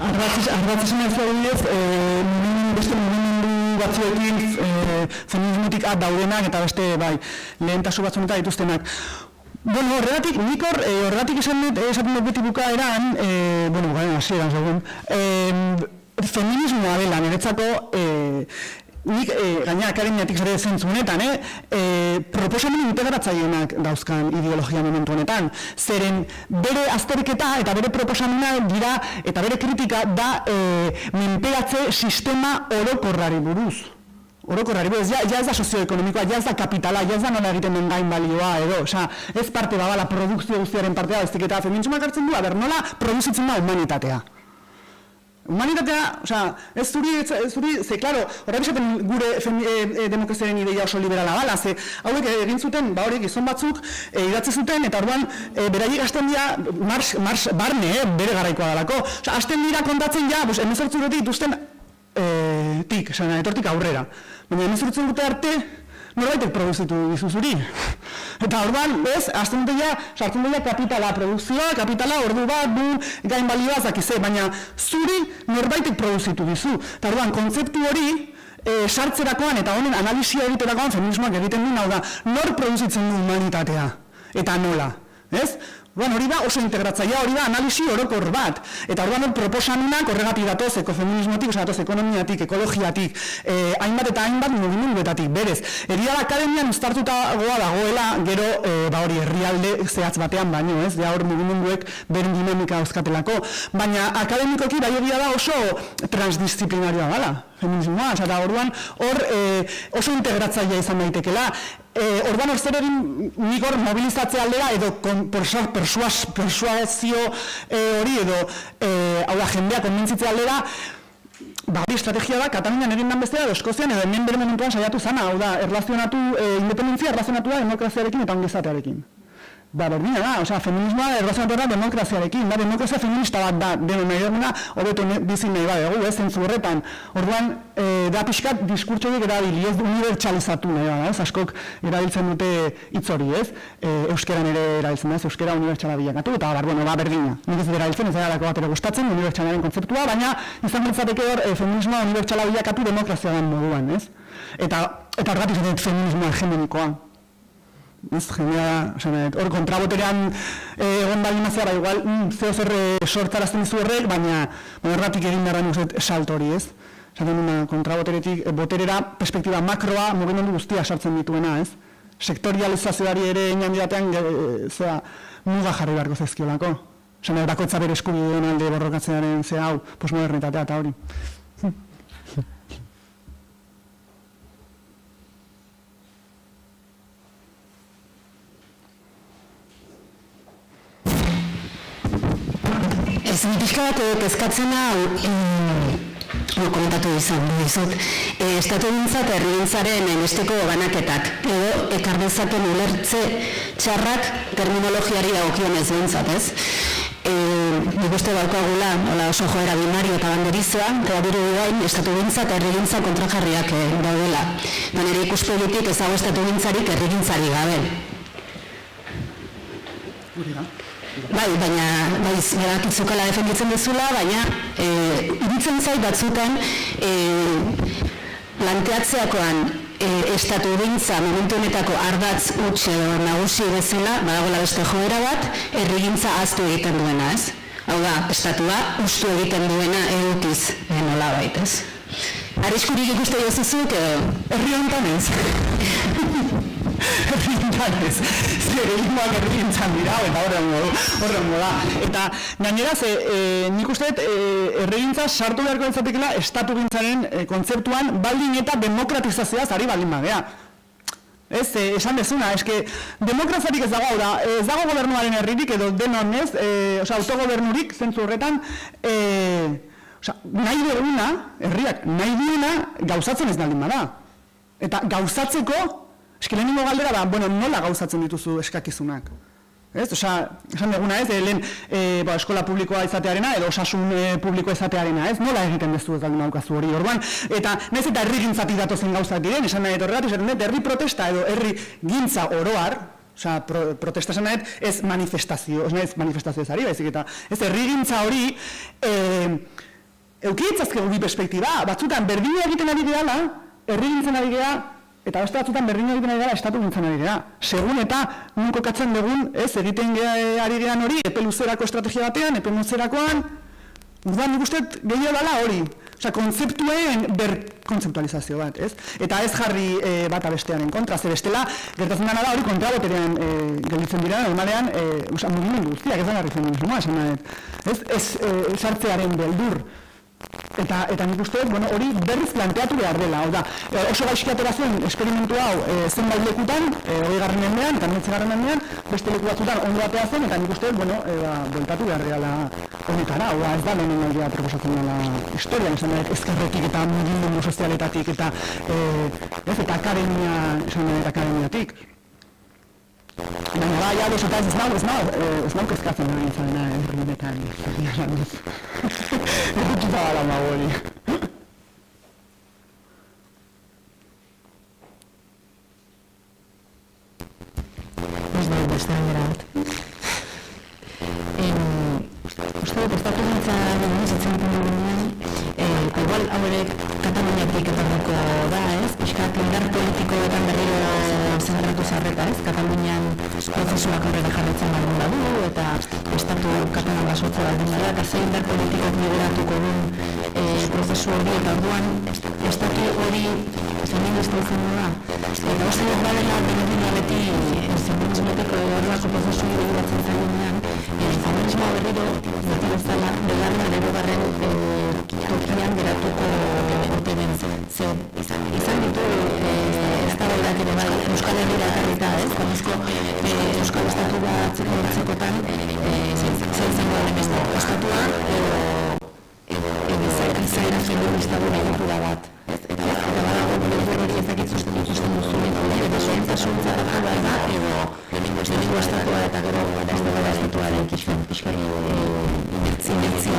Ardatz esan ez dagoenez, beste mugimendu batzuekin feminismotik daudenak eta beste lehentasu batzuetan dituztenak. Bueno, horregatik, nik horregatik esaten dut beti bukaeran, hasieran zagun, feminismoa dela, niretzako, nik gaina akademiatik zare zentzu honetan, proposamen integratzaienak dauzkan ideologia momentu honetan. Zeren bere azterketa eta bere proposamena dira eta bere kritika da menperatze sistema orokorrari buruz. Orokorrari buruz, ja ez da sozioekonomikoa, ja ez da kapitala, ja ez da nola egiten den gain balioa, edo, ez parte babala produkzio guztiaren partea, ez diketa feminismoak hartzen du, nola produzitzen da humanitatea. Humanitatea, ez zuri, ze, klaro, horrek esaten gure demokraziaren ideia oso liberala bala, ze, hauek egin zuten, horiek gizon batzuk, idatzi zuten, eta orduan, beraiek hasten dira, barne, bere garaikoa dalako. Hasten dira kontatzen ja, emezortzuretik dituzten, etortik aurrera. Baina emezortzen dute arte, norbaitek produzitu dizuzuri. Eta orduan, sartzen dut kapitala, produkzioa, kapitala, ordu bat, gain balioa, zakize, baina zuri norbaitek produzitu dizu. Eta orduan, kontzeptu hori, sartzerakoan eta honen analizia egiterakoan feminismoak egiten du, hau da, nor produzitzen du humanitatea, eta nola, ez? Hori da oso integratzailea, hori da analisi orokor bat. Eta orduan proposamenak horregatik datoz ekofeminismotik, datoz ekonomiatik, ekologiatik, hainbat eta hainbat mugimenduetatik, berez. Egia da akademian uztartuta dagoela, gero hori herrialde zehatz batean baino, ez? Hor mugimenduek beren dinamika euskatelako. Baina akademikoki bai egia da oso transdisciplinarioa gala, feminismoa. Eta orduan hor oso integratzailea izan daitekela. Orduan hor zer egin nik hor mobilizatzea aldera edo persuasio hori edo jendea konbentzitzea aldera hori estrategia da, Katalunian egin dan bestea edo Eskozian edo hemen bere momentuan saiatu zana, hau da, independentzia erlazionatu da demokraziarekin eta ongizatearekin. berdina da, osea, feminismoa erlazionatu da demokraziarekin, da demokrazia feminista bat da, denon nahi duguna, hobeto bizin nahi badegu, zentzu horretan. Orduan, da pixkat diskurtsoiek erabili, ez unibertsalizatu nahi bada, ez, askok erabiltzen dute hitz hori, ez, euskeran ere erabiltzen da, ez, euskera unibertsala bilakatu, eta bueno, berdina. Nik ez dut erabiltzen, ez da bat ere gustatzen, unibertsalaren kontzeptua, baina izan bintzateke hor, feminismoa unibertsala bilakatu demokrazia den moduan, ez. Eta horregatik zaten feminismoa hegemonikoa. Hor kontraboterean egon bali mazera, igual zeo zer sortarazten dizu horrek, baina horregatik egin behar da salto hori, ez? Zaten kontraboteretik boterera perspektiba makroa mugimendu guztia sartzen dituena, ez? Sektorializazioari ere inandidatean muga jarri beharko zezkiolako. Bakoitza bere eskubideen alde borrokatzearen hau, postmodernitatea eta hori. Ez pixka bat kezkatzen hau komentatu izan dizut. Estatugintza eta herrigintzaren hainbesteko banaketak edo ekar dezaten ulertze txarrak terminologiari dagokionez behintzat, ez? Nik uste daukagula oso joera binario eta banderizoa, eta dirudi gain estatugintza eta herrigintza kontrajarriak daudela. Nire ikuspegitik ez dago estatugintzarik herrigintzari gabe. Bai, baina badakitzukala defenditzen duzula, baina iritzen zait batzutan planteatzeakoan estatugintza momentu honetako ardatz huts edo nagusi bezala, badagoela beste joera bat, herrigintza ahaztu egiten duena, ez? Hau da, estatua hustu egiten duena edukiz nolabait, ez? Arriskurik ikuste jozuzuk edo? Herri honetan ez. Herrigintzan zer herrigintzan dira, eta horren moda. Eta gaineraz, nik uste herrigintza sartu beharko entzatekela estatugintzaren kontzeptuan baldin eta demokratizazioaz ari baldin bagea. Ez, esan bezuna, eske demokraziarik ez dago, ez dago gobernuaren herririk edo denon ez, autogobernurik zentzu horretan, nahi duguna, herriak nahi duena gauzatzen ez baldin bada. Eta gauzatzeko, eski lehenengo galdera da, nola gauzatzen dituzu eskakizunak? Ez, esan duguna ez, lehen eskola publikoa izatearena edo osasun publikoa izatearena, ez, nola egiten dezu ez daldun daukazu hori, orduan, eta nahiz eta herri gintzatik datozen gauzak diren, esan nahi horregatik, esaten dut, herri protesta edo herri gintza oroar, protesta esan nahi, ez manifestazio ezari, baizik eta, ez herri gintza hori, eukietzazkegu bi perspektiba, batzutan berdina egiten ari gehala, herri gintzen ari geha, eta beste batzutan berdina egiten ari gara, estatu gintzen ari gara. Segun eta nun kokatzen dugun, ez, egiten ari gehan hori, epe luzerako estrategia batean, epe luzerakoan, urduan nik uste gehiago dala hori. Osa, kontzeptuen berkontzeptualizazio bat, ez? Eta ez jarri bata bestearen kontra, ze bestela, gertatzen dena da hori kontraboterean gelditzen dira, normalean, mugimendu guztiak, ez da garri feminismoa, esan nahet. Ez sartzearen beldur. Eta nik uste, hori berriz planteatu behar dela, hau da, oso gaizki atera zuen esperimentu hau zenbait lekutan, 20. mendean eta 19. mendean, beste leku batzutan ondo atea zen, eta nik uste, bueltatu behar dela honetara, hau da, ez da lehenen aldea proposatzen dela historian, esan dut, ezkerretik eta mugimendu sozialetatik, eta akademiatik. Baina da, ja, desotaz, ez nau kezkatzen hori izan herrinetan, ez bala hori. Ez da, beste handera bat. Uste dut, estatu gintza zitzen dugunean, igual hau ere Kataluniatik etorriko da, ez? Piskat, indar politikoetan berriro zentratu zarreta, ez? Katalunian prozesuak horrela jarretzen baldin badu, eta estatu katalan basotza baldin bada, eta zein indar politikak lideratuko duen prozesu hori, eta orduan estatu hori feminista izan da. Eta uste dut badela, benedina beti feminismeteko horrelako prozesu hori begiratzen zaionean, feminismoa berriro, beti bezala, belarra eredugarren tokian geratuko ote den. Izan ditu, ez da baidak ere bai, Euskal Herriera ekarrita, ez? Konozko Euskal Estatu bat hortzekotan, zer izango da estatua, edo zaira feminista gure egitura bat. Eta badago, bere hori ezakitzuzten ikusten duzu, edo sointza da, edo lehenengo estatua eta gero estatuaren pixkan inertzia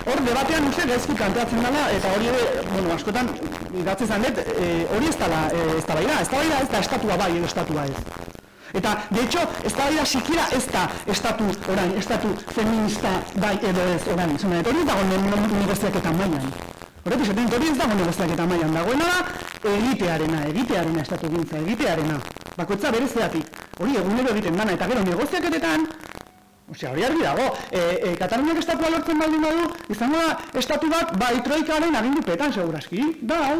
hor debatean uste gaizki planteatzen dela, eta hori askotan idatzi zan dut, hori ez da estatua bai edo estatua ez. Eta, de hecho, eztabaida sikiera ez da estatu feminista bai edo ez orain. Hori ez dago negoziaketa mailan. Hori ez dago negoziaketa mailan. Dagoena da egitearena estatu gintza, egitearena. Bakoitza bereziatik. Hori egunero egiten dana, eta gero negoziaketetan, hori argi dago, Kataluniak estatua lortzen baldin badu, izango da estatu bat, bai troikaren agindupetan, segurazki, bai.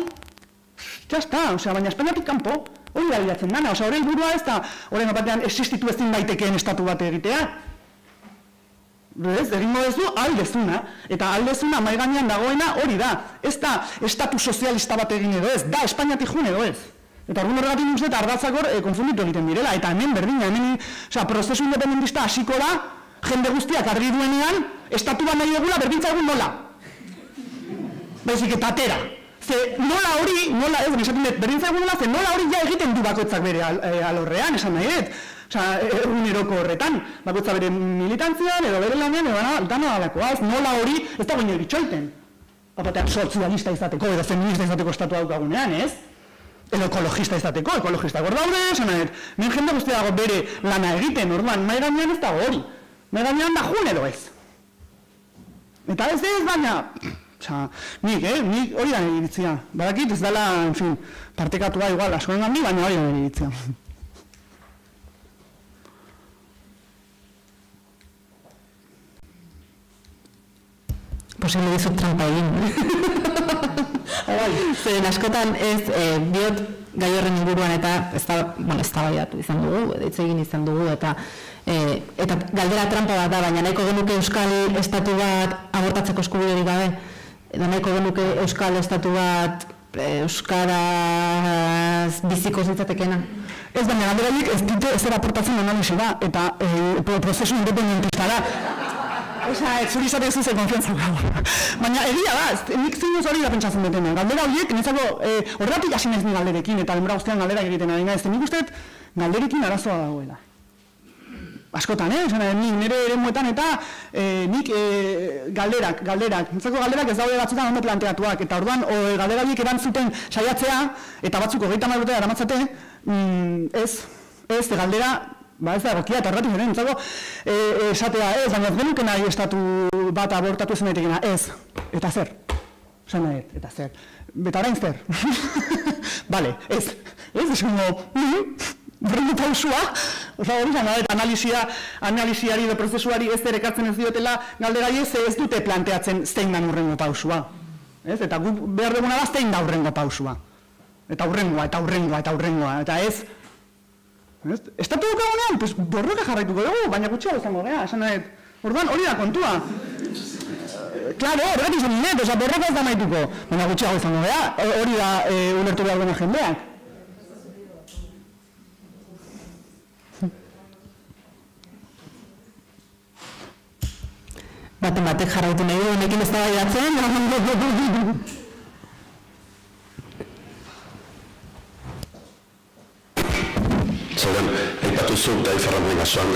Jazta, baina Espainiatik kanpo, hori da bilatzen dana, hori helburua ez da, horren batean existitu ezin daitekeen estatu bat egitea. Egingo duzu aldezuna, eta aldezuna mahai gainean dagoena hori da. Ez da estatu sozialista bat egin edo ez, da Espainiatik jun edo ez. Eta orduan horregatik nik uste eta ardatzakor konfunditu egiten direla, eta hemen berdina, prozesu independentista hasiko da, jende guztiak argi duenean, estatu bat nahi egula berdintza egun nola. Baizik eta atera. Ze nola hori, berdintza egun nola, ze nola hori ja egiten du bakoitzak bere alorrean, esan nahi dut. Eguneroko horretan, bakoitza bere militantzian, edo bere lanean, edo dana dalakoa, ez nola hori, ez da guen eritxoiten. Batean sozialista izateko, edo feminista izateko estatu daukagunean, ez? Edo ekologista izateko, ekologista gor daude, esan nahi dut. Nien jende guzti dago bere lana egiten, orduan, mahai gainean ez dago hori. Mahai gainean da jun edo ez. Eta ez baina, nik hori da nire iritzia. Badakit ez dela, en fin, partekatua igual askoen gandi, baina hori da nire iritzia. Posible dizut trampa egin. Zeren askotan ez biot gai horren inguruan eta eztabaidatu izan dugu, hitz egin izan dugu, eta galdera trampa bat da, baina nahiko genuke euskal estatu bat abortatzeko eskubiderik gabe, edo nahiko genuke euskal estatu bat euskaraz biziko zitzatekena. Ez baina galderaiek ez dute ezer aportatzen analisi da, eta prozesu independentista da. Ez zuri izate ez duzen konfianza gaur. Baina egia da, nik zinuz hori da pentsatzen dutena. Galdera horiek, nintzako horretik hasi naiz ni galderekin, eta denbora guztian galdera egiten ari naiz. Nik uste galderekin arazoa dagoela. Askotan, nik nire eremuetan eta nik galderak, nintzako galderak ez daude batzutan ondo planteatuak, eta orduan galdera horiek erantzuten saiatzea, eta batzuk 30 urte daramatzate, ez galdera, ez da egokia, eta horretik ere, nintzako esatea ez, baina ez genuke nahi estatu bat abortatu ezen daitekena, ez, eta zer, esan nahi, eta zer, eta orain zer, bale, ez, esango, berrendu pausua, Hori zan, eta analisiari edo prozesuari ez erekartzen ez diotela galdegai ez dute planteatzen zein da hurrengo pausua. Eta gu behar duguna da zein da hurrengo pausua. Eta hurrengoa, eta ez... Estatu dukagunean, pues borroka jarraituko dugu, baina gutxiago izango geha, esan nahi. Orduan hori da kontua. Claro, horregatik izan net, borroka ez da maituko, baina gutxiago izango geha, hori da ulertu behar dena jendeak. Batek jarraitu nahi du, honekin ez da baiatzen. Zeren, aipatu zuen da ifarramoen kasuan,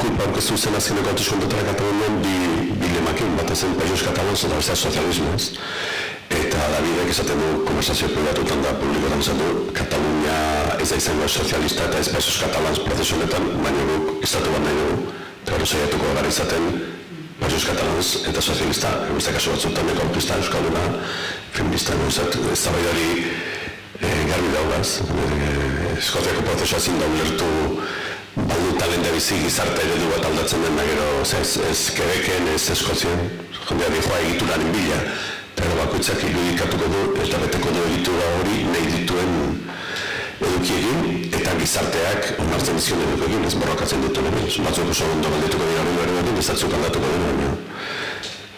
kulpa aurkeztu zen azkeneko hauteskundeetara Katalunian bi lemakin, bat ezen Països Catalans eta bestea sozialismo, ez? Eta Davidek esaten du, konversazio pribatuetan da, publikoetan esaten du, Katalunia ez da izango sozialista eta ez Països Catalans prozesu honetan, baina guk estatu bat nahi dugu, eta hori saiatuko gara izaten Països Catalans eta sozialista, beste kasu batzuetan eko autista euskalduna, feminista, eztabaidari garbi daugaz, Eskoziako prozesua ezin da ulertu baldu talente bizi gizarte eredu bat aldatzen den gero, ez Quebecen, ez Eskozian, jendea dihoa egituraren bila, eta gero bakoitzak irudikatuko du eta beteko du egitura hori nahi dituen edukiekin, eta gizarteak onartzen dizion edukiekin, ez borrokatzen dituen egin, batzuk oso ondo galdetuko dira hori behar egin, ez batzuk aldatuko dira, baina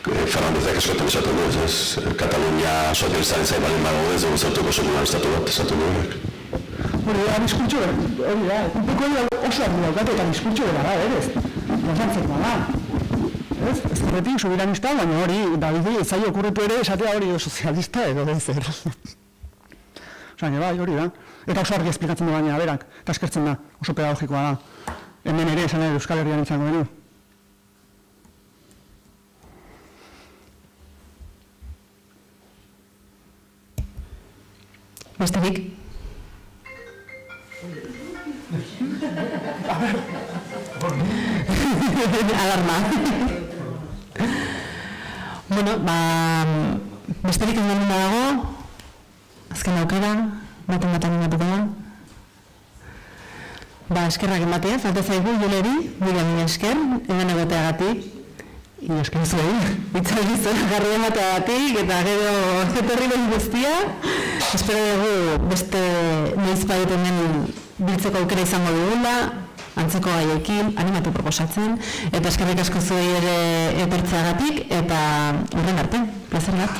Fernandezek eskotan esaten du, ez Katalunia sozialistaren zai balen bago ez, dugu zautuko sokunan estatu bat, esatu dugu. Hori da, diskurtso hori da, kulpeko oso ardu daukat eta diskurtso gara da, ez? Gozantzeko da. Ez horretik, sobiranista, baina hori, Davidei ez zaio okurritu ere esatea hori sozialista edo den zer. Osa, bai, hori da. Eta oso argi esplikatzen du baina, berak, eta eskertzen da, oso pedagogikoa da. Hemen ere, esan ere Euskal Herrian izango denu. Besterik? Alarma. Bueno, besterik egin dago, azken aukera, baten animatuko da. Eskerrak ematea, falta zaigu, Juleri, mila esker, hemen egoteagatik. Inosken zuen, itzalgizona garri emateagatik, eta gero zetorri behin guztia. Espero dugu beste noizbait hemen biltzeko aukera izango dugula, antzeko gaiekin, animatu proposatzen, eta eskerrik asko zuei ere etortzeagatik, eta horren arte, plazer bat.